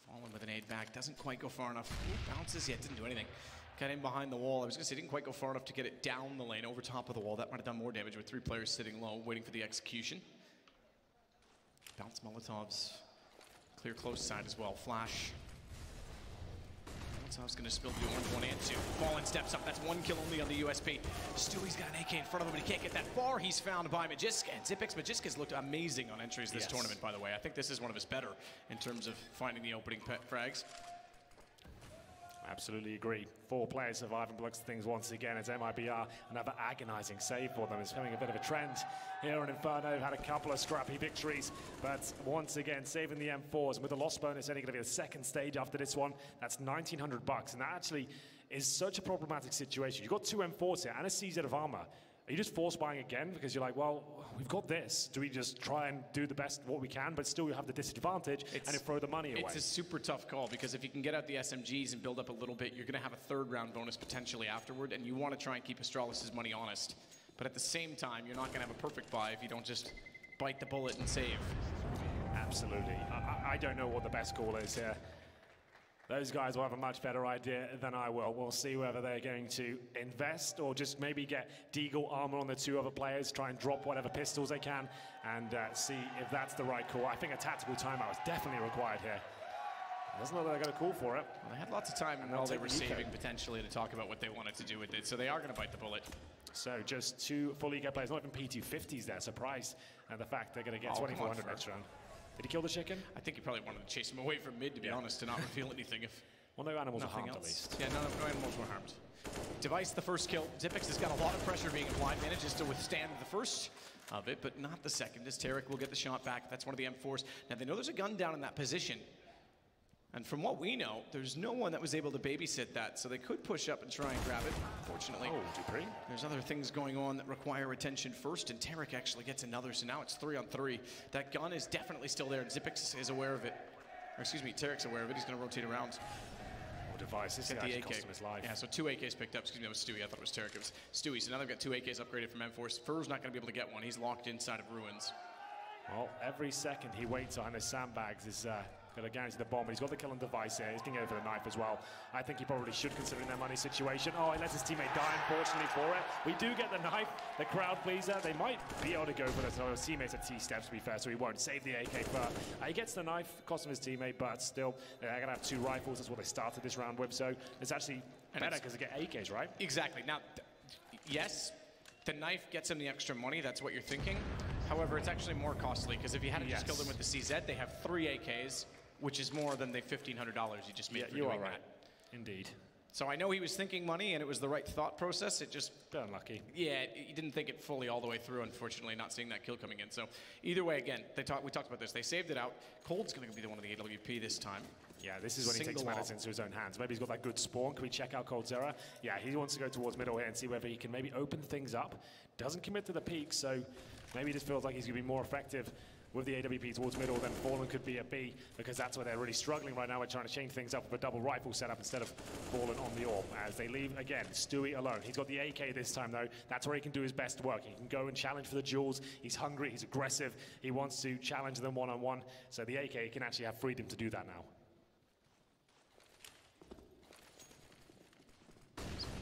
Fallen with an nade back, doesn't quite go far enough. Ooh, bounces, yeah, didn't do anything. Got in behind the wall. I was gonna say, didn't quite go far enough to get it down the lane, over top of the wall. That might have done more damage with 3 players sitting low, waiting for the execution. Bounce Molotovs. Clear close side as well. Flash. Molotov's gonna spill the orange 1 and 2. Fallen steps up. That's 1 kill only on the USP. Stewie's got an AK in front of him, but he can't get that far. He's found by Magisk. And Zipix Magisk looked amazing on entries this tournament, by the way. I think this is one of his better in terms of finding the opening frags. Absolutely agree. 4 players surviving blocks things once again as MIBR, another agonizing save for them. It's having a bit of a trend here in Inferno. Had a couple of scrappy victories, but once again saving the M4s. And with the loss bonus only going to be the 2nd stage after this one, that's $1,900. And that actually is such a problematic situation. You've got 2 M4s here and a CZ of armor. Are you just force buying again? Because you're like, well, we've got this. Do we just try and do the best what we can, but still you have the disadvantage and throw the money away? It's a super tough call because if you can get out the SMGs and build up a little bit, you're going to have a 3rd round bonus potentially afterward, and you want to try and keep Astralis' money honest. But at the same time, you're not going to have a perfect buy if you don't just bite the bullet and save. Absolutely. I don't know what the best call is here. Those guys will have a much better idea than I will. We'll see whether they're going to invest or just maybe get Deagle armor on the two other players, try and drop whatever pistols they can, and see if that's the right call. I think a tactical timeout is definitely required here. It doesn't look like they're going to call for it. Well, they had lots of time while they were saving potentially to talk about what they wanted to do with it, so they are going to bite the bullet. So just two full EK players, not even P250s there. Surprised at the fact they're going to get 2,400 next round. Did he kill the chicken? I think he probably wanted to chase him away from mid, to be honest, to not reveal anything. If well, no animals are harmed else. at least. Yeah, no animals were harmed. Device the first kill. Xyp9x has got a lot of pressure being applied, manages to withstand the first of it, but not the second, as Tarek will get the shot back. That's one of the M4s. Now, they know there's a gun down in that position. And from what we know, there's no one that was able to babysit that, so they could push up and try and grab it. Unfortunately, there's other things going on that require attention first, and Tarek actually gets another, so now it's 3-on-3. That gun is definitely still there, and Xyp9x is aware of it. Or excuse me, Tarek's aware of it. He's going to rotate around. Oh, Device, this Get the AK. cost him his life. Yeah, so 2 AKs picked up. Excuse me, that was Stewie. I thought it was Tarek. It was Stewie. So now they've got 2 AKs upgraded from M4. Fur's not going to be able to get one. He's locked inside of Ruins. Well, every second he waits on his sandbags is going to guarantee the bomb, but he's got the kill on Device here. He's going to go for the knife as well. I think he probably should, considering their money situation. Oh, he lets his teammate die, unfortunately, for it. We do get the knife, the crowd pleaser. They might be able to go for this. No, his teammates at T-steps, to be fair, so he won't save the AK first. He gets the knife, cost him his teammate, but still, they're going to have 2 rifles. That's what they started this round with, so it's actually better because they get AKs, right? Exactly. Now, yes, the knife gets him the extra money. That's what you're thinking. However, it's actually more costly, because if you hadn't just killed him with the CZ, they have 3 AKs, which is more than the $1,500 you just made for doing that. Indeed. So I know he was thinking money, and it was the right thought process. It just... unlucky. Yeah, he didn't think it fully all the way through, unfortunately, not seeing that kill coming in. So either way, again, we talked about this. They saved it out. Cold's going to be the one of the AWP this time. Yeah, this is when he takes matters into his own hands. Maybe he's got that good spawn. Can we check out Coldzera? Yeah, he wants to go towards middle here and see whether he can maybe open things up. Doesn't commit to the peak, so maybe he just feels like he's going to be more effective with the AWP towards middle than Fallen could be at B, because that's where they're really struggling right now. We're trying to change things up with a double rifle setup instead of Fallen on the AWP. As they leave, again, Stewie alone. He's got the AK this time, though. That's where he can do his best work. He can go and challenge for the jewels. He's hungry, he's aggressive. He wants to challenge them one-on-one. So the AK can actually have freedom to do that now.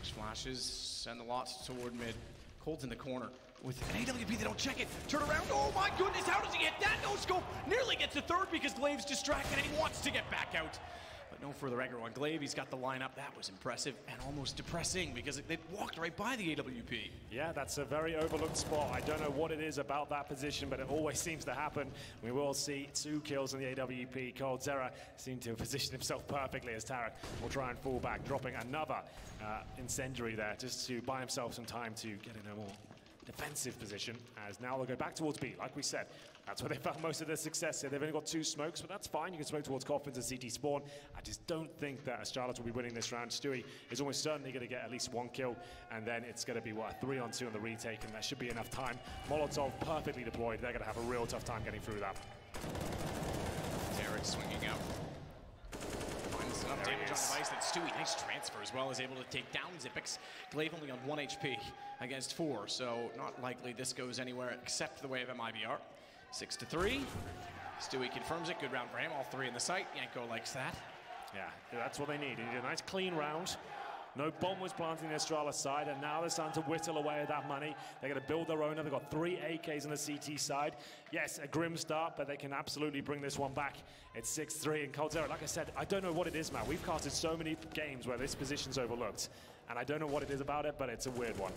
Flashes, send the lots toward mid. Cold's in the corner. With an AWP, they don't check it. Turn around. Oh my goodness, how does he get that no scope? Nearly gets a third because Glaive's distracted and he wants to get back out. But no further aggro on Glaive. He's got the lineup. That was impressive and almost depressing because they walked right by the AWP. Yeah, that's a very overlooked spot. I don't know what it is about that position, but it always seems to happen. We will see 2 kills in the AWP. Coldzera seemed to have positioned himself perfectly as Tarek will try and fall back, dropping another incendiary there just to buy himself some time to get in a more defensive position, as now they'll go back towards B. Like we said, that's where they found most of their success here. They've only got 2 smokes, but that's fine. You can smoke towards Coffins and CT spawn. I just don't think that Astralis will be winning this round. Stewie is almost certainly going to get at least 1 kill, and then it's going to be, what, a 3-on-2 on the retake, and that should be enough time. Molotov perfectly deployed. They're going to have a real tough time getting through that. Tarek swinging out. Finds enough damage on Device that Stewie, nice transfer as well, is able to take down Xyp9x. Glaive only on 1 HP against 4, so not likely this goes anywhere except the way of MIBR. 6-3. Stewie confirms it. Good round for him. All 3 in the site. Yanko likes that. Yeah, that's what they need. They need a nice clean round. No bomb was planted on the Astralis side, and now they're starting to whittle away at that money. They're going to build their own. They've got 3 AKs on the CT side. Yes, a grim start, but they can absolutely bring this one back. It's 6-3, and Coldzera, like I said, I don't know what it is, man. We've casted so many games where this position's overlooked, and I don't know what it is about it, but it's a weird one.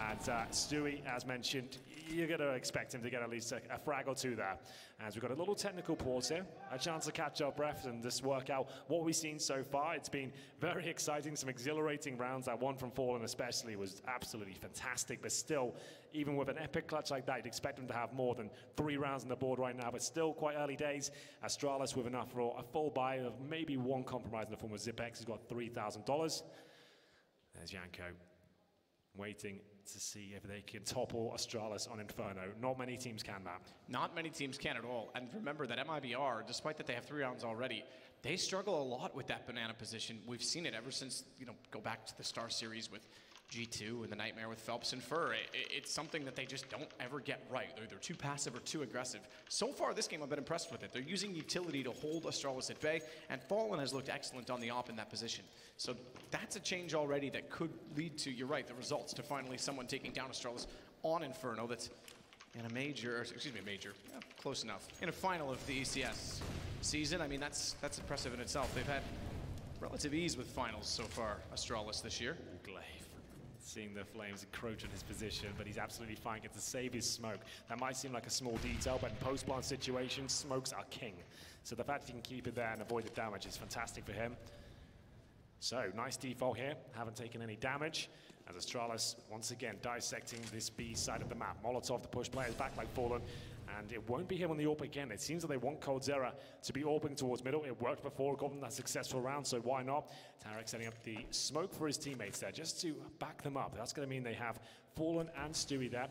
And Stewie, as mentioned, you're going to expect him to get at least a frag or 2 there. As we've got a little technical pause here, a chance to catch our breath and just work out what we've seen so far. It's been very exciting, some exhilarating rounds. That one from Fallen especially was absolutely fantastic, but still, even with an epic clutch like that, you'd expect them to have more than 3 rounds on the board right now, but still quite early days. Astralis with enough for a full buy of maybe 1 compromise in the form of Xyp9x. He's got $3,000. There's Yanko, waiting to see if they can topple Astralis on Inferno. Not many teams can that. Not many teams can at all. And remember that MIBR, despite that they have 3 rounds already, they struggle a lot with that banana position. We've seen it ever since, go back to the Star Series with G2 and the nightmare with Phelps and Fur. It's something that they just don't ever get right. They're either too passive or too aggressive. So far this game I've been impressed with it. They're using utility to hold Astralis at bay, and Fallen has looked excellent on the op in that position. So that's a change already that could lead to, you're right, the results, to finally someone taking down Astralis on Inferno. That's in a major, or excuse me, major, yeah, close enough. In a final of the ECS season, I mean, that's impressive in itself. They've had relative ease with finals so far, Astralis this year. Glaive seeing the Flames encroach on his position, but he's absolutely fine, gets to save his smoke. That might seem like a small detail, but in post-plant situations, smokes are king. So the fact he can keep it there and avoid the damage is fantastic for him. So, nice default here, haven't taken any damage. As Astralis, once again, dissecting this B side of the map. Molotov to push players back like Fallen, and it won't be him on the AWP again. It seems that they want coldzera to be AWPing towards middle. It worked before, got them that successful round, so why not? Tarek setting up the smoke for his teammates there, just to back them up. That's going to mean they have Fallen and Stewie there.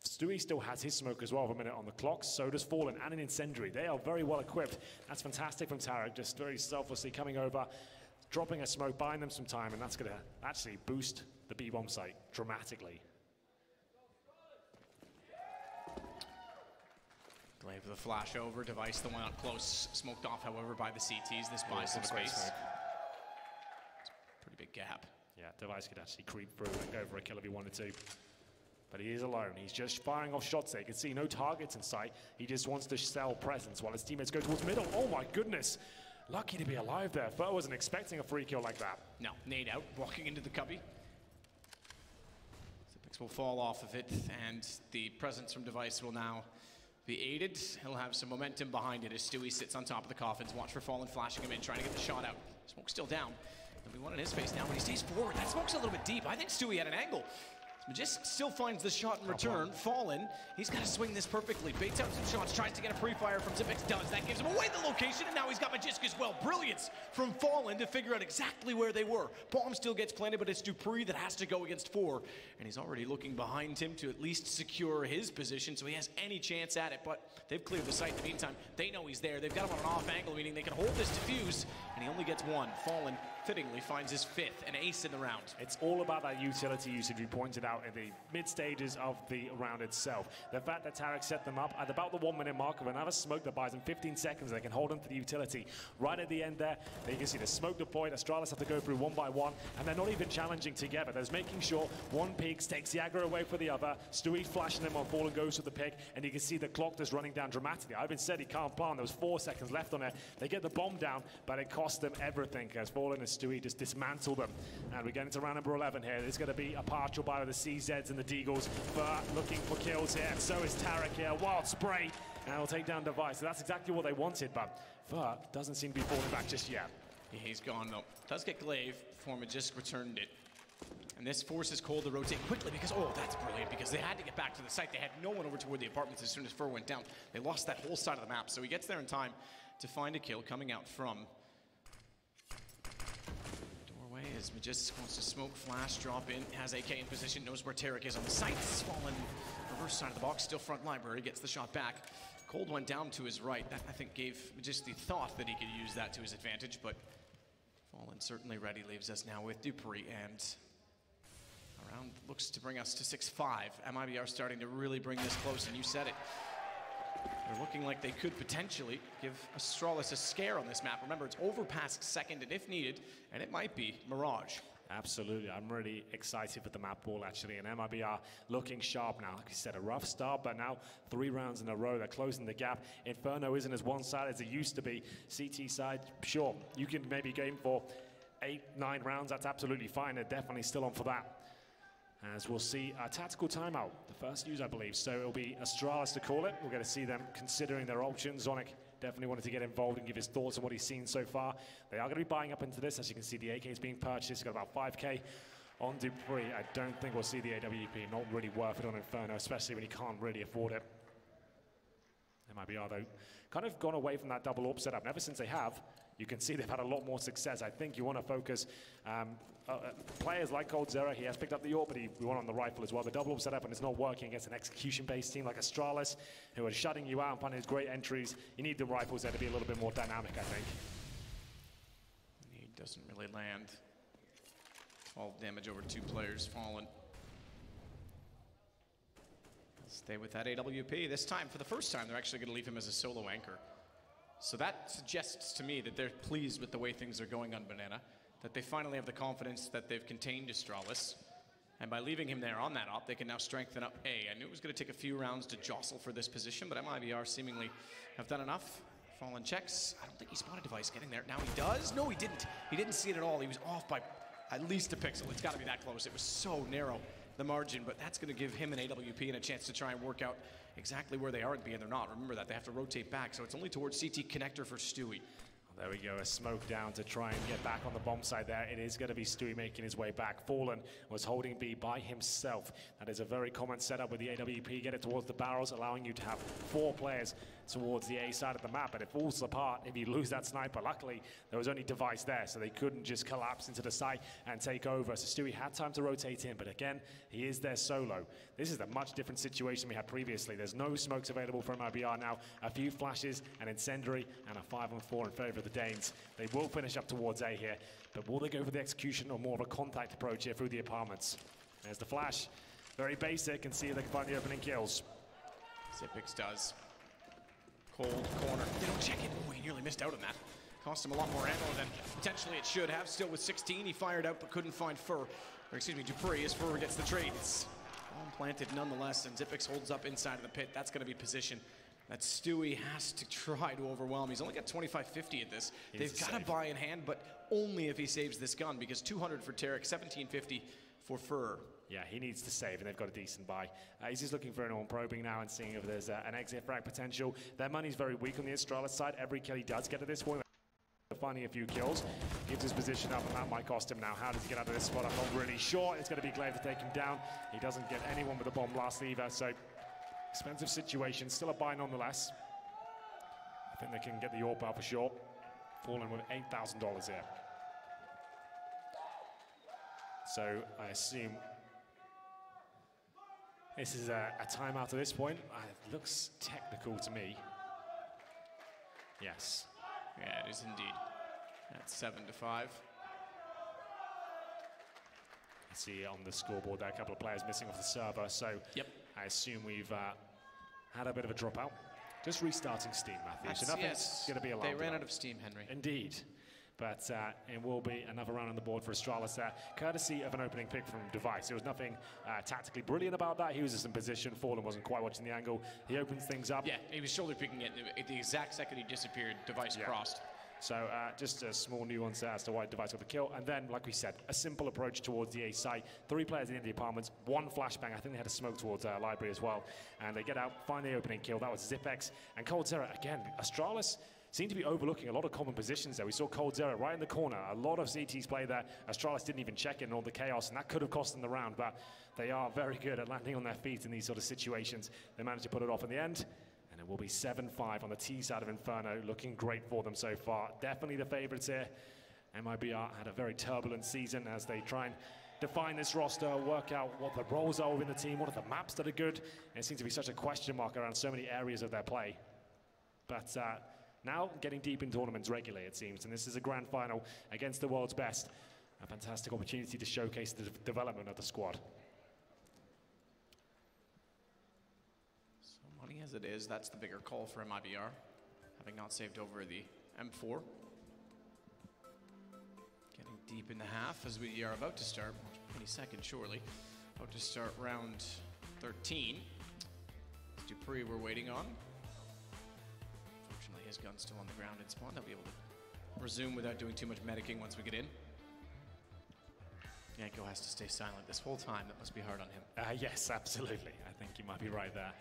Stewie still has his smoke as well for a minute on the clock, so does Fallen and an incendiary. They are very well equipped. That's fantastic from Tarek, just very selflessly coming over, dropping a smoke, buying them some time, and that's going to actually boost the B-bomb site dramatically. Glaive with a flash over, Device the one up close, smoked off however by the CTs. This buys some space. It's a pretty big gap. Yeah, Device could actually creep through and go for a kill if he wanted to. But he is alone. He's just firing off shots there. You can see no targets in sight. He just wants to sell presence while his teammates go towards middle. Oh my goodness. Lucky to be alive there. Fur wasn't expecting a free kill like that. No, nade out, walking into the cubby. Zippix will fall off of it, and the presence from Device will now be aided. He'll have some momentum behind it as Stewie sits on top of the coffins. Watch for Fallen flashing him in, trying to get the shot out. Smoke's still down. There'll be one in his face now, but he stays forward. That smoke's a little bit deep. I think Stewie had an angle. Magisk still finds the shot in return. Fallen, he's got to swing this perfectly. Baits out some shots, tries to get a pre-fire from Zippix, does. That gives him away the location, and now he's got Magisk as well. Brilliance from Fallen to figure out exactly where they were. Bomb still gets planted, but it's Dupree that has to go against 4. And he's already looking behind him to at least secure his position, so he has any chance at it. But they've cleared the site in the meantime. They know he's there. They've got him on an off angle, meaning they can hold this defuse, and he only gets 1. Fallen fittingly finds his 5th, an ace in the round. It's all about that utility usage we pointed out in the mid stages of the round itself. The fact that Tarek set them up at about the 1 minute mark of another smoke that buys them 15 seconds, they can hold on to the utility. Right at the end there, you can see the smoke deployed. Astralis have to go through one by one, and they're not even challenging together. They're making sure one peaks, takes the aggro away for the other. Stewie flashing them on Fallen goes to the pick, and you can see the clock just running down dramatically. I've been said he can't plant. There was 4 seconds left on it. They get the bomb down, but it cost them everything as Fallen and Stewie just dismantle them. And we get into round number 11 here. There's going to be a partial by the CZs and the Deagles. But looking for kills here, and so is Tarek here. Wild spray, and he'll take down Device. So that's exactly what they wanted, but Fur doesn't seem to be falling back just yet. Yeah, he's gone though. Does get Glaive, Forma just returned it. And this forces Cole to rotate quickly because, oh, that's brilliant, because they had to get back to the site. They had no one over toward the apartments as soon as Fur went down. They lost that whole side of the map, so he gets there in time to find a kill coming out from doorway as Magisk wants to smoke, flash, drop in, has AK in position, knows where Tarek is on the site. Fallen, reverse side of the box, still front library, gets the shot back. Cold went down to his right. That, I think, gave Magisk the thought that he could use that to his advantage, but Fallen certainly ready. Leaves us now with Dupree, and round looks to bring us to 6-5. MIBR starting to really bring this close, and you said it. They're looking like they could potentially give Astralis a scare on this map. Remember, it's overpass second, and if needed, and it might be Mirage. Absolutely, I'm really excited for the map ball actually, and MIBR looking sharp now. Like you said, a rough start, but now 3 rounds in a row, they're closing the gap. Inferno isn't as one-sided as it used to be. CT side, sure, you can maybe game for 8-9 rounds, that's absolutely fine. They're definitely still on for that. As we'll see a tactical timeout, the first use I believe, so it'll be Astralis to call it. We're going to see them considering their options. Zonic definitely wanted to get involved and give his thoughts on what he's seen so far. They are going to be buying up into this. As you can see, the AK is being purchased. Got about 5k on Dupree. I don't think we'll see the AWP. Not really worth it on Inferno, especially when you can't really afford it. MIBR, though, kind of gone away from that double AWP setup. And ever since they have, you can see they've had a lot more success. I think you want to focus players like coldzera. He has picked up the AWP, but we want on the rifle as well. The double AWP setup, and it's not working against an execution-based team like Astralis, who are shutting you out and finding great entries. You need the rifles there to be a little bit more dynamic, I think. He doesn't really land. Fall damage over 2 players. Fallen. Stay with that AWP. This time, for the first time, they're actually going to leave him as a solo anchor. So that suggests to me that they're pleased with the way things are going on Banana, that they finally have the confidence that they've contained Astralis. And by leaving him there on that op, they can now strengthen up A. I knew it was going to take a few rounds to jostle for this position, but MIBR seemingly have done enough. Fallen checks. I don't think he spotted Device getting there. Now he does? No, he didn't. He didn't see it at all. He was off by at least a pixel. It's got to be that close. It was so narrow, the margin, but that's going to give him an AWP and a chance to try and work out exactly where they are at B, and they're not. Remember that. They have to rotate back, so it's only towards CT connector for Stewie. There we go, a smoke down to try and get back on the bomb side there. It is going to be Stewie making his way back. Fallen was holding B by himself. That is a very common setup with the AWP. Get it towards the barrels, allowing you to have 4 players towards the A side of the map, but it falls apart if you lose that sniper. Luckily, there was only Device there, so they couldn't just collapse into the site and take over. So Stewie had time to rotate in, but again, he is there solo. This is a much different situation we had previously. There's no smokes available from IBR now. A few flashes, an incendiary, and a 5-on-4 in favor of the Danes. They will finish up towards A here, but will they go for the execution or more of a contact approach here through the apartments? There's the flash. Very basic, and see if they can find the opening kills. Xipix does. Cold corner. They don't check it. Oh, he nearly missed out on that. Cost him a lot more ammo than potentially it should have. Still with 16, he fired out but couldn't find Fur. Or excuse me, Dupree, as Fur gets the trade. It's bomb planted nonetheless, and Xipix holds up inside of the pit. That's going to be position that Stewie has to try to overwhelm. He's only got 2550 at this. They've got to buy in hand, but only if he saves this gun, because 200 for Tarek, 1750 for Fur. Yeah, he needs to save, and they've got a decent buy. He's just looking for an on-probing now and seeing if there's an exit frag potential. Their money's very weak on the Astralis side. Every kill he does get at this point, finding a few kills, gives his position up, and that might cost him now. How does he get out of this spot? I'm not really sure. It's going to be Glaive to take him down. He doesn't get anyone with a bomb blast either, so expensive situation. Still a buy nonetheless. I think they can get the AWP out for sure. Falling with $8,000 here. So I assume this is a timeout at this point. It looks technical to me. Yes. Yeah, it is indeed. That's 7-5. I see on the scoreboard there a couple of players missing off the server, so yep. I assume we've had a bit of a dropout. Just restarting Steam, Matthew. So nothing's going to be alarmed. They ran out of steam, Henry. Indeed. But it will be another round on the board for Astralis there, courtesy of an opening pick from Device. There was nothing tactically brilliant about that. He was just in position. Fallen wasn't quite watching the angle. He opens things up. Yeah, he was shoulder picking it. At the exact second he disappeared, Device crossed. So just a small nuance there as to why Device got the kill. And then, like we said, a simple approach towards the A site. 3 players in the apartments, 1 flashbang. I think they had a smoke towards Library as well. And they get out, find the opening kill. That was Xipix. And Cold Zera, again, Astralis seem to be overlooking a lot of common positions there. We saw Cold Zera right in the corner. A lot of CTs play there. Astralis didn't even check in all the chaos, and that could have cost them the round, but they are very good at landing on their feet in these sort of situations. They managed to put it off in the end, and it will be 7-5 on the T side of Inferno. Looking great for them so far. Definitely the favorites here. MIBR had a very turbulent season as they try and define this roster, work out what the roles are within the team, what are the maps that are good. And it seems to be such a question mark around so many areas of their play. But now getting deep in tournaments regularly, it seems, and this is a grand final against the world's best. A fantastic opportunity to showcase the development of the squad. So money as it is, that's the bigger call for MIBR, having not saved over the M4. Getting deep in the half as we are about to start, 22nd surely, about to start round 13. It's Dupree we're waiting on. His gun's still on the ground in spawn. They'll be able to resume without doing too much medicing once we get in. Yanko has to stay silent this whole time. That must be hard on him. Yes, absolutely. I think you might be right there.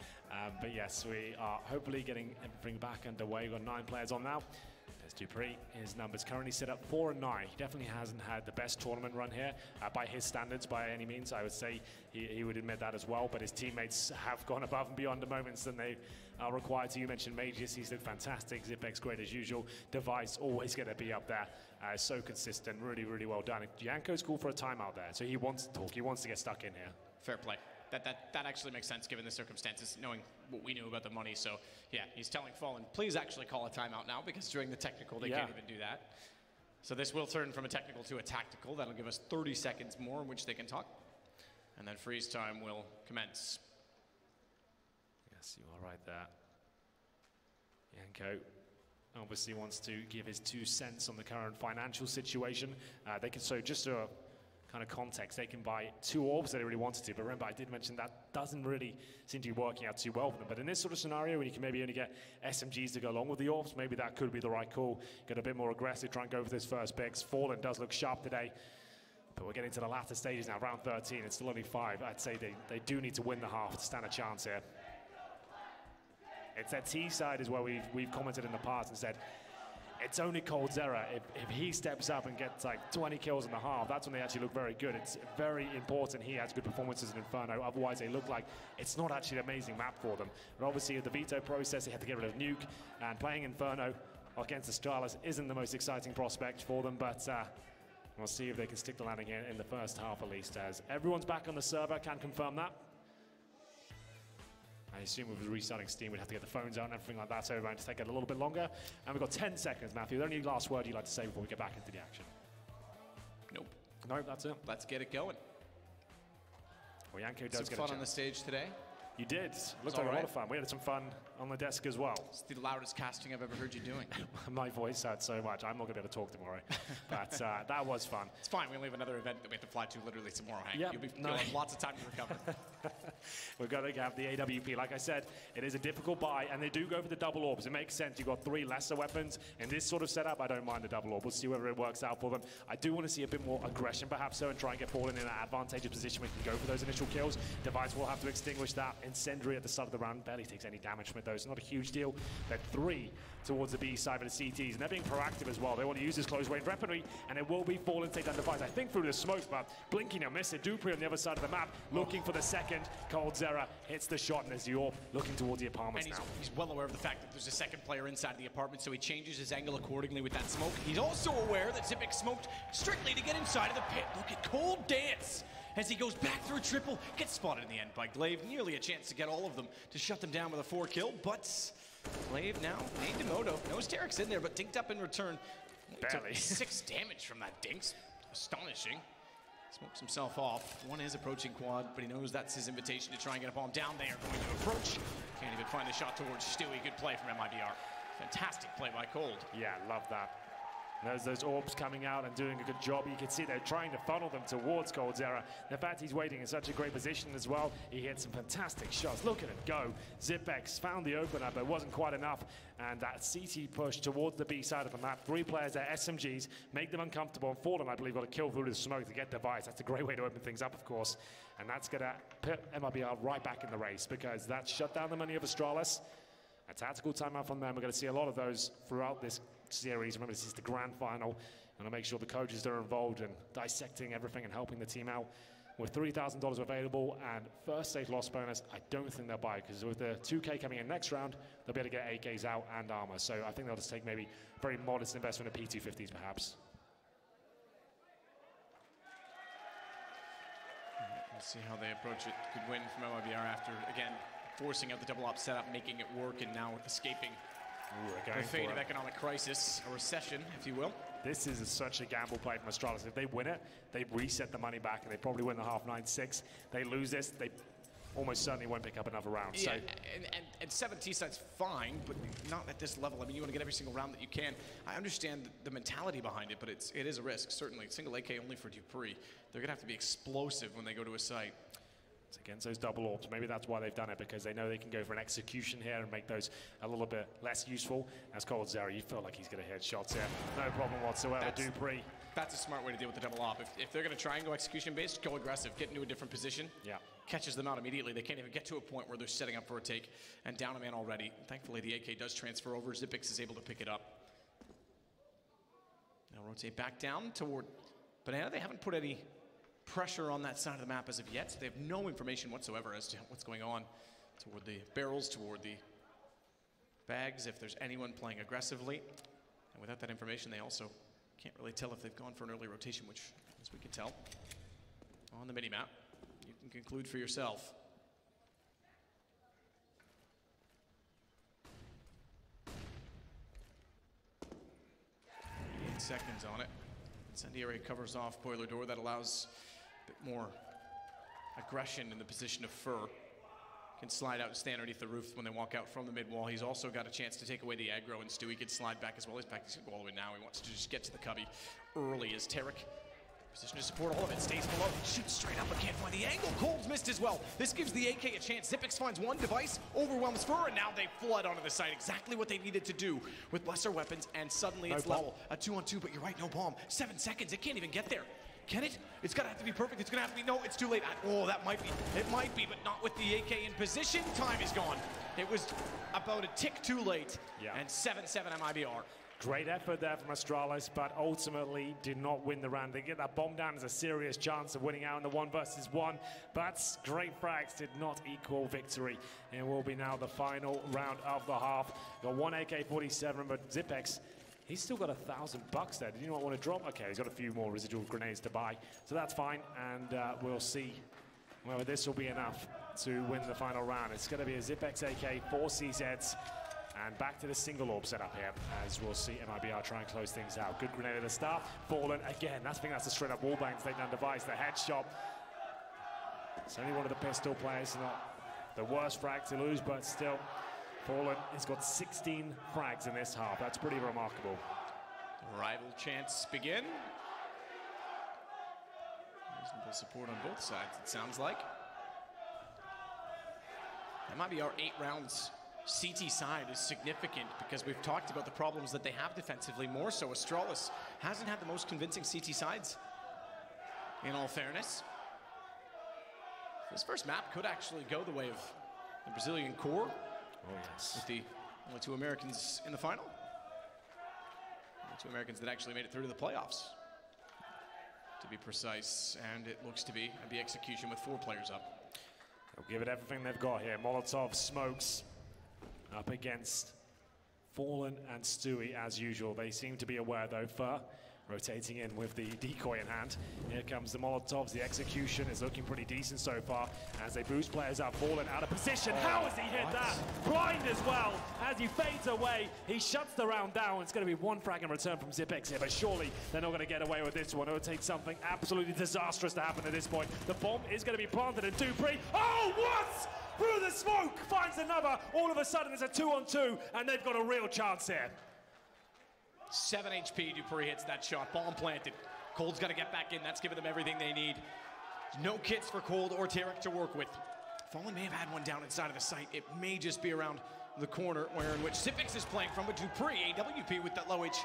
But yes, we are hopefully getting everything back underway. We've got 9 players on now. There's Dupree. His numbers currently set up 4-9. He definitely hasn't had the best tournament run here by his standards by any means. I would say he would admit that as well, but his teammates have gone above and beyond the moments than they are required to. You mentioned Mages, he's looked fantastic. Xipix great as usual. Device always going to be up there. So consistent, really, really well done. Yanko's called for a timeout there, so he wants to talk. He wants to get stuck in here. Fair play. That actually makes sense given the circumstances, knowing what we knew about the money. So yeah, he's telling Fallen, please actually call a timeout now, because during the technical they can't even do that. So this will turn from a technical to a tactical. That'll give us 30 seconds more in which they can talk. And then freeze time will commence. Yes, you are right there. Yanko obviously wants to give his 2 cents on the current financial situation. They can, so just to kind of context, they can buy 2 orbs that they really wanted to, but remember I did mention that doesn't really seem to be working out too well for them. But in this sort of scenario, when you can maybe only get SMGs to go along with the orbs, maybe that could be the right call. Get a bit more aggressive, try and go for those first picks. Fallen does look sharp today, but we're getting to the latter stages now, round 13, it's still only 5. I'd say they do need to win the half to stand a chance here. It's that T side is where we've commented in the past and said, it's only coldzera. If he steps up and gets like 20 kills in the half, that's when they actually look very good. It's very important he has good performances in Inferno. Otherwise, they look like it's not actually an amazing map for them. But obviously, at the veto process, they had to get rid of Nuke. And playing Inferno against Astralis isn't the most exciting prospect for them. But we'll see if they can stick the landing in the first half at least. As everyone's back on the server, can confirm that. I assume with restarting Steam, we'd have to get the phones out and everything like that, so it might take it a little bit longer. And we've got 10 seconds, Matthew. Any last word you'd like to say before we get back into the action? Nope. Nope, that's it. Let's get it going. Well, Yanko does Some get fun a on the stage today. You did. Looked like a lot of fun. We had some fun on the desk as well. It's the loudest casting I've ever heard you doing. My voice hurts so much. I'm not going to be able to talk tomorrow. But that was fun. It's fine. We only have another event that we have to fly to literally tomorrow, Hank. Yep. You'll have lots of time to recover. We're going to have the AWP. Like I said, it is a difficult buy, and they do go for the double orbs. It makes sense. You've got 3 lesser weapons. In this sort of setup, I don't mind the double orb. We'll see whether it works out for them. I do want to see a bit more aggression, perhaps, so, and try and get Fallen in an advantageous position where he can go for those initial kills. Device will have to extinguish that. Incendiary at the start of the round barely takes any damage from it, though. It's not a huge deal. They're 3 towards the B side of the CTs, and they're being proactive as well. They want to use this close range weaponry, and it will be Fallen take down Device. I think through the smoke, but blinking a miss it. Dupree on the other side of the map, looking for the second. coldzera hits the shot, and there's the orb looking towards the apartments and now. He's well aware of the fact that there's a second player inside the apartment, so he changes his angle accordingly with that smoke. He's also aware that Zipic smoked strictly to get inside of the pit. Look at Cold Dance as he goes back through a triple, gets spotted in the end by Glaive. Nearly a chance to get all of them to shut them down with a 4 kill, but Glaive now named Demoto. No Sterix in there, but dinked up in return. Barely. 6 damage from that dinks. Astonishing. Smokes himself off. One is approaching quad, but he knows that's his invitation to try and get a bomb down. They are going to approach. Can't even find the shot towards Stewie. Good play from MIBR. Fantastic play by Cold. Yeah, love that. There's those orbs coming out and doing a good job. You can see they're trying to funnel them towards coldzera. The fact he's waiting in such a great position as well. He hit some fantastic shots. Look at it go. Zipex found the opener, but it wasn't quite enough. And that CT push towards the B side of the map. 3 players there, SMGs, make them uncomfortable. And Fallen, I believe, got a kill through the smoke to get Device. That's a great way to open things up, of course. And that's going to put MIBR right back in the race, because that shut down the money of Astralis. A tactical timeout from them. We're going to see a lot of those throughout this series. Remember, this is the grand final. And I'll make sure the coaches are involved in dissecting everything and helping the team out. With $3,000 available and first stage loss bonus, I don't think they'll buy, because with the 2K coming in next round, they'll be able to get AKs out and armor. So I think they'll just take maybe a very modest investment of P250s perhaps. We'll see how they approach it. Good win from MIBR after, again, forcing out the double op setup, making it work, and now escaping the fate of economic crisis, a recession, if you will. This is such a gamble play from Astralis. If they win it, they reset the money back, and they probably win the half 9-6. They lose this, they almost certainly won't pick up another round. Yeah, So and 7 T-side's fine, but not at this level. I mean, you want to get every single round that you can. I understand the mentality behind it, but it is a risk, certainly. Single AK only for Dupree. They're going to have to be explosive when they go to a site. It's against those double orbs. Maybe that's why they've done it, because they know they can go for an execution here and make those a little bit less useful. As coldzera, you feel like he's going to hit shots here. No problem whatsoever. Dupree. That's a smart way to deal with the double op. If they're going to try and go execution-based, go aggressive. Get into a different position. Yeah. Catches them out immediately. They can't even get to a point where they're setting up for a take. And down a man already. Thankfully, the AK does transfer over. Zipex is able to pick it up. Now rotate back down toward Banana. They haven't put any pressure on that side of the map as of yet. So they have no information whatsoever as to what's going on toward the barrels, toward the bags, if there's anyone playing aggressively. And without that information, they also can't really tell if they've gone for an early rotation, which, as we can tell on the mini-map, you can conclude for yourself. seconds on it. Incendiary covers off Boiler Door. That allows a bit more aggression in the position of Fur. Can slide out and stay underneath the roof when they walk out from the mid wall. He's also got a chance to take away the aggro, and Stewie can slide back as well. He's back. He's going to go all the way now. He wants to just get to the cubby early as Tarek. Position to support all of it. Stays below. Shoots straight up but can't find the angle. Cold's missed as well. This gives the AK a chance. Xyp9x finds one device, overwhelms Fur, and now they flood onto the site. Exactly what they needed to do with lesser weapons, and suddenly it's level. A 2-on-2, but you're right, no bomb. 7 seconds. It can't even get there. Can it? It's gonna have to be perfect. It's gonna have to be, no, it's too late. Oh, that might be, it might be, but not with the AK in position. Time is gone. It was about a tick too late. Yeah. And 7-7 MIBR. Great effort there from Astralis, but ultimately did not win the round. They get that bomb down as a serious chance of winning out in the 1 versus 1, but great frags did not equal victory. And will be now the final round of the half. Got one AK-47, but Xyp9x, he's still got $1,000 there. Did you not want to drop? Okay, he's got a few more residual grenades to buy, so that's fine. And we'll see whether this will be enough to win the final round. It's going to be a Xyp9x AK, 4 CZs, and back to the single orb setup here, as we'll see MIBR try and close things out. Good grenade at the start. Fallen again. I think that's a straight up wallbang takedown device. The headshot. It's only one of the pistol players, not the worst frag to lose, but still. Fallen has got 16 frags in this half. That's pretty remarkable. Rival chants begin. Reasonable support on both sides, it sounds like. That might be our 8 rounds. CT side is significant because we've talked about the problems that they have defensively. More so, Astralis hasn't had the most convincing CT sides, in all fairness. This first map could actually go the way of the Brazilian core. Oh, yes. With the only 2 Americans in the final. Only 2 Americans that actually made it through to the playoffs, to be precise. And it looks to be a execution with 4 players up. They'll give it everything they've got here. Molotov, Smokes up against Fallen and Stewie as usual. They seem to be aware though. Fur rotating in with the decoy in hand. Here comes the Molotovs. The execution is looking pretty decent so far as they boost players up. Fallen out of position. How has he hit that? Blind as well. As he fades away, he shuts the round down. It's going to be 1 frag in return from Xyp9x here, but surely they're not going to get away with this one. It would take something absolutely disastrous to happen at this point. The bomb is going to be planted in dupreeh. Oh, what? Through the smoke, finds another. All of a sudden, it's a 2-on-2, and they've got a real chance here. 7 HP, dupreeh hits that shot. Bomb planted. Cold's got to get back in. That's giving them everything they need. No kits for Cold or Tarek to work with. Fallen may have had one down inside of the site. It may just be around the corner where in which Xyp9x is playing from, but dupreeh, AWP with that low H.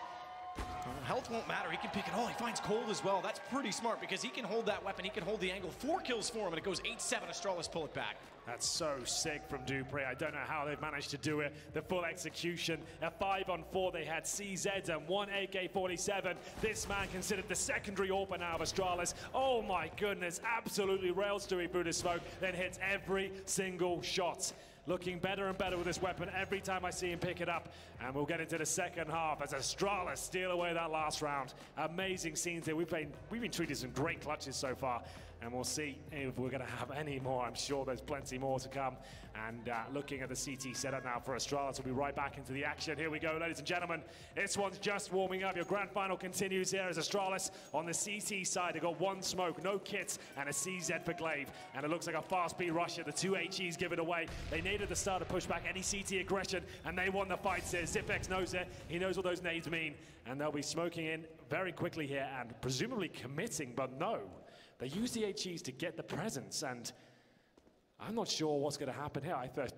Health won't matter. He can pick it all. He finds Cold as well. That's pretty smart because he can hold that weapon. He can hold the angle. 4 kills for him, and it goes 8-7. Astralis pull it back. That's so sick from dupreeh. I don't know how they've managed to do it. The full execution. A 5-on-4. They had CZs and 1 AK-47. This man considered the secondary AWP now of Astralis. Oh my goodness. Absolutely rails Stewie through the smoke. Then hits every single shot. Looking better and better with this weapon every time I see him pick it up. And we'll get into the second half as Astralis steal away that last round. Amazing scenes here. We've been treated some great clutches so far. And we'll see if we're going to have any more. I'm sure there's plenty more to come. And looking at the CT setup now for Astralis, we'll be right back into the action. Here we go, ladies and gentlemen. This one's just warming up. Your grand final continues here as Astralis on the CT side. They've got 1 smoke, no kits, and a CZ for Glaive. And it looks like a fast speed rush here. The 2 HEs give it away. They needed the start to push back any CT aggression, and they won the fight here. Xyp9x knows it. He knows what those nades mean. And they'll be smoking in very quickly here and presumably committing, but no. They use the HEs to get the presence, and I'm not sure what's going to happen here. I thought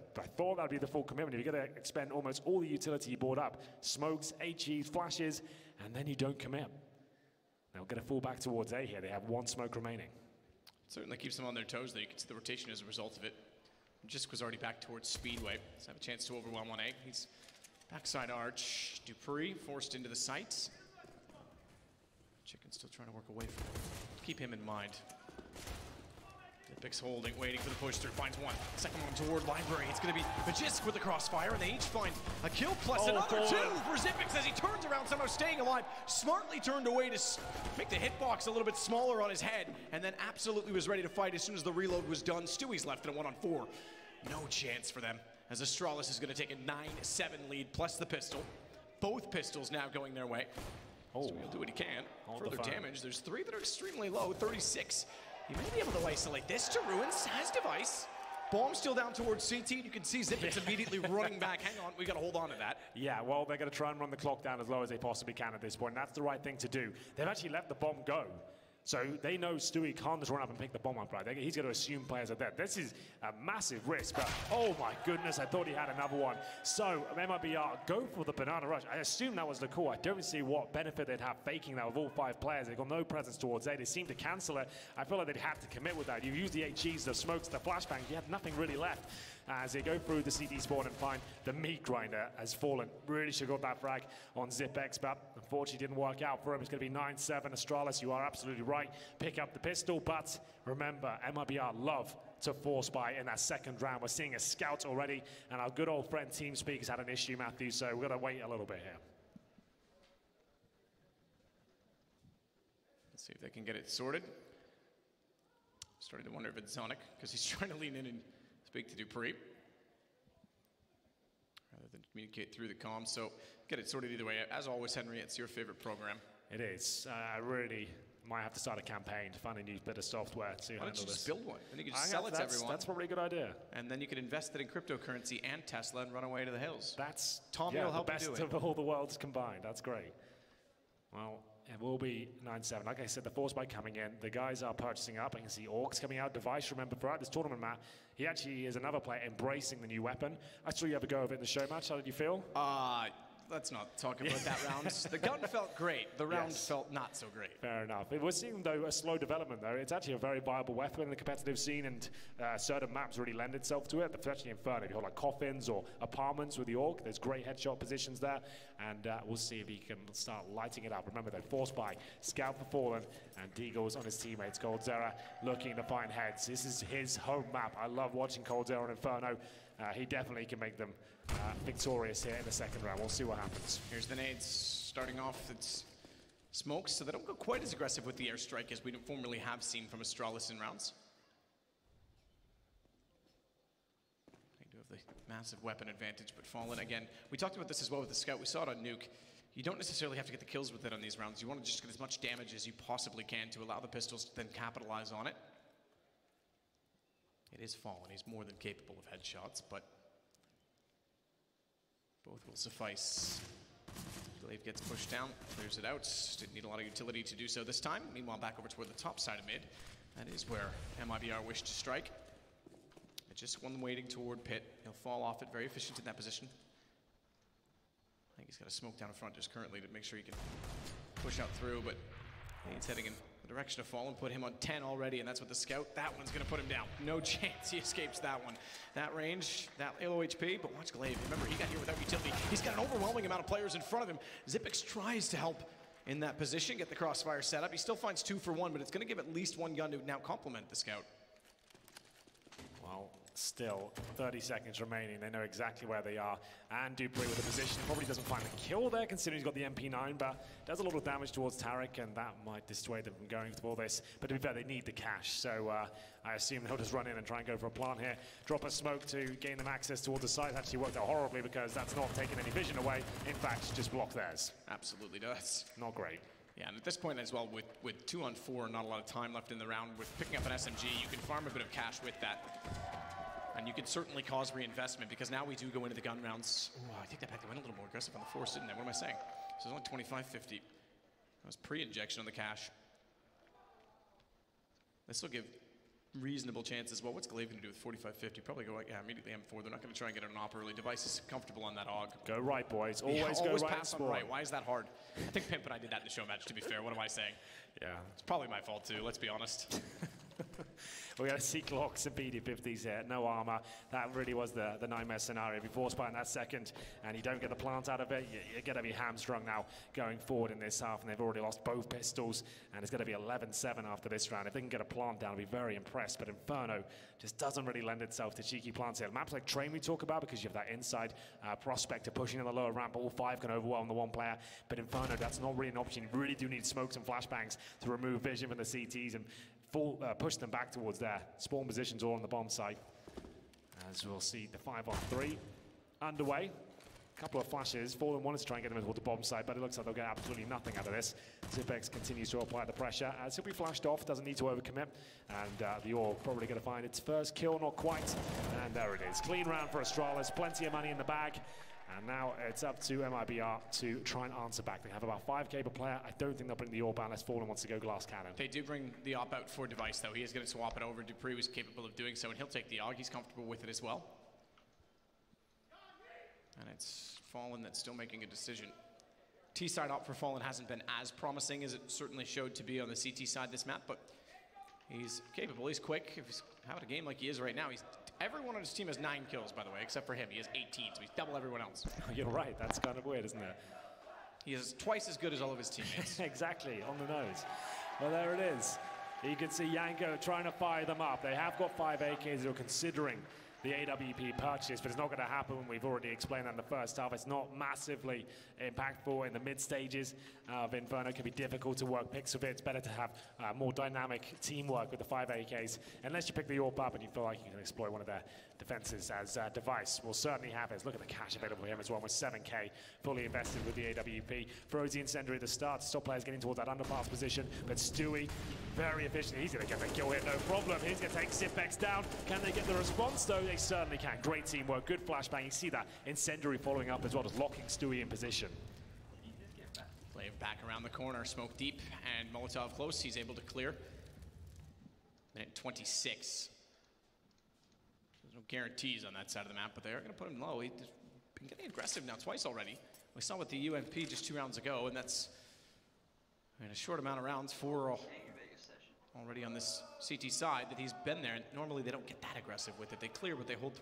that would be the full commitment. You're going to expend almost all the utility you brought up. Smokes, HEs, flashes, and then you don't commit. They'll get a fall back towards A here. They have 1 smoke remaining. Certainly keeps them on their toes, though. You can see the rotation as a result of it. Jisk was already back towards Speedway. Let's have a chance to overwhelm on A. He's backside arch. dupreeh forced into the sights. Chicken still trying to work away from him. Keep him in mind. Xyp9x holding, waiting for the push through, finds 1. Second one toward Library. It's going to be Magisk with the crossfire, and they each find a kill plus another 2 for Xyp9x as he turns around, somehow staying alive. Smartly turned away to make the hitbox a little bit smaller on his head, and then absolutely was ready to fight as soon as the reload was done. Stewie's left in a 1-on-4. No chance for them, as Astralis is going to take a 9-7 lead plus the pistol. Both pistols now going their way. So he'll do what he can. Hold Further the phone. damage. There's 3 that are extremely low. 36. He may be able to isolate this to Ruins. Has device. Bomb still down towards CT. You can see Zipix immediately running back. Hang on, we got to hold on to that. Yeah, well, they're going to try and run the clock down as low as they possibly can at this point. That's the right thing to do. They've actually let the bomb go. So they know Stewie can't just run up and pick the bomb up, right? He's going to assume players are dead. This is a massive risk, but oh my goodness, I thought he had another one. So MIBR go for the banana rush. I assume that was the call. I don't see what benefit they'd have faking that with all 5 players. They've got no presence towards A. They seem to cancel it. I feel like they'd have to commit with that. You use the HGs, the smokes, the flashbang. You have nothing really left. As they go through the CD spawn and find the meat grinder has fallen. Really should have got that frag on Zipx, but unfortunately didn't work out for him. It's going to be 9-7. Astralis, you are absolutely right. Pick up the pistol, but remember, MIBR love to force buy in that second round. We're seeing a scout already, and our good old friend TeamSpeak has had an issue, Matthew, so we're going to wait a little bit here. Let's see if they can get it sorted. Starting to wonder if it's Sonic, because he's trying to lean in and speak to Dupree rather than communicate through the comms. So get it sorted either way. As always, Henry, it's your favorite program. It is. I really might have to start a campaign to find a new bit of software to handle this. Just build one? Then you can just sell it to everyone. That's probably a good idea. And then you can invest it in cryptocurrency and Tesla and run away to the hills. That's Tommy will help the best you do it. of all the worlds combined. That's great. Well, it will be 9-7. Like I said, the force buy coming in. The guys are purchasing up. I can see Orcs coming out. Device, remember, throughout this tournament, Matt, he actually is another player embracing the new weapon. I saw you have a go of it in the show match. How did you feel? Let's not talk about that round. The gun felt great. The round felt not so great. Fair enough. We're seeing, though, a slow development, though. It's actually a very viable weapon in the competitive scene, and certain maps really lend itself to it. Especially Inferno, if you hold like coffins or apartments with the Orc, there's great headshot positions there, and we'll see if he can start lighting it up. Remember, though, force buy, scout for Fallen, and Deagles on his teammates. Coldzera looking to find heads. This is his home map. I love watching Coldzera on Inferno. He definitely can make them victorious here in the second round. We'll see what happens. Here's the nades starting off. It's smokes, so they don't go quite as aggressive with the airstrike as we formerly have seen from Astralis in rounds. They do have the massive weapon advantage, but Fallen, again, we talked about this as well with the Scout. We saw it on Nuke. You don't necessarily have to get the kills with it on these rounds. You want to just get as much damage as you possibly can to allow the pistols to then capitalize on it. It is Fallen. He's more than capable of headshots, but both will suffice. Glaive gets pushed down, clears it out. Didn't need a lot of utility to do so this time. Meanwhile, back over toward the top side of mid. That is where MIBR wished to strike. Just one waiting toward Pit. He'll fall off it, very efficient in that position. I think he's got a smoke down in front just currently to make sure he can push out through, but he's heading in the direction of Fallen. Put him on 10 already, and that's with the Scout. That one's gonna put him down. No chance he escapes that one. That range, that low HP, but watch Glaive. Remember, he got here without utility. He's got an overwhelming amount of players in front of him. Zipix tries to help in that position, get the crossfire set up. He still finds 2 for 1, but it's gonna give at least one gun to now complement the Scout. Well, still 30 seconds remaining. They know exactly where they are. And Dupree with the position probably doesn't find the kill there, considering he's got the MP9, but does a lot of damage towards Tarek, and that might dissuade them from going for this. But to be fair, they need the cash, so I assume they'll just run in and try and go for a plant here. Drop a smoke to gain them access towards the site. Actually worked out horribly because that's not taking any vision away. In fact, just blocked theirs. Absolutely does. Not great. Yeah, and at this point as well, with 2 on 4, not a lot of time left in the round, with picking up an SMG, you can farm a bit of cash with that. And you can certainly cause reinvestment, because now we do go into the gun rounds. Ooh, I take that back. They went a little more aggressive on the force, didn't they? What am I saying? So it's only 25.50. That was pre-injection on the cash. This will give reasonable chances. Well, what's Glaive going to do with 45.50? Probably go, yeah, immediately M4. They're not going to try and get an op early. Device is comfortable on that AUG. Go right, boys. Always yeah, go right. Pass on right. Why is that hard? I think Pimp and I did that in the show match, to be fair. What am I saying? Yeah. It's probably my fault, too. Let's be honest. We're going to see Glocks and PD50s here, no armor. That really was the nightmare scenario. If you force by in that second and you don't get the plant out of it, you're going to be hamstrung now going forward in this half, and they've already lost both pistols, and it's going to be 11-7 after this round. If they can get a plant down, I'll be very impressed, but Inferno just doesn't really lend itself to cheeky plants here. Maps like Train we talk about, because you have that inside prospector pushing in the lower ramp. All 5 can overwhelm the one player, but Inferno, that's not really an option. You really do need smokes and flashbangs to remove vision from the CTs and push them back towards their spawn positions all on the bomb site. As we'll see the 5-on-3 underway. A couple of flashes. Fallen wanted to try and get them toward the bomb side, but it looks like they'll get absolutely nothing out of this. Zipex continues to apply the pressure. As he'll be flashed off, doesn't need to overcommit. And the Orb probably going to find its first kill, not quite. And there it is. Clean round for Astralis. Plenty of money in the bag. And now it's up to MIBR to try and answer back. They have about 5k per player. I don't think they'll bring the Orb unless Fallen wants to go glass cannon. They do bring the op out for Device, though. He is going to swap it over. Dupree was capable of doing so, and he'll take the AUG. He's comfortable with it as well. And it's Fallen that's still making a decision. T-side op for Fallen hasn't been as promising as it certainly showed to be on the CT side this map, but he's capable, he's quick. If he's having a game like he is right now, everyone on his team has 9 kills, by the way, except for him. He has 18, so he's double everyone else. You're right, that's kind of weird, isn't it? He is twice as good as all of his teammates. Exactly, on the nose. Well, there it is. You can see Yanko trying to fire them up. They have got 5 AKs who are considering the AWP purchase, but it's not going to happen. We've already explained that in the first half. It's not massively impactful in the mid stages of Inferno. It can be difficult to work picks of it. It's better to have more dynamic teamwork with the 5 AKs, unless you pick the AWP up and you feel like you can exploit one of their defenses, as Device will certainly have it. Look at the cash available for him as well, with 7k fully invested with the AWP. Throws the incendiary at the start to stop players getting towards that underpass position, but Stewie, very efficient. He's going to get the kill here, no problem. He's going to take Zipex down. Can they get the response, though? They certainly can. Great teamwork, good flashbang. You see that incendiary following up as well, just locking Stewie in position. Play back around the corner, smoke deep, and Molotov close. He's able to clear. Minute 26. There's no guarantees on that side of the map, but they are going to put him low. He's been getting aggressive now twice already. We saw with the UMP just 2 rounds ago, and that's in a short amount of rounds, 4 already on this CT side that he's been there. And normally they don't get that aggressive with it. They clear, but they hold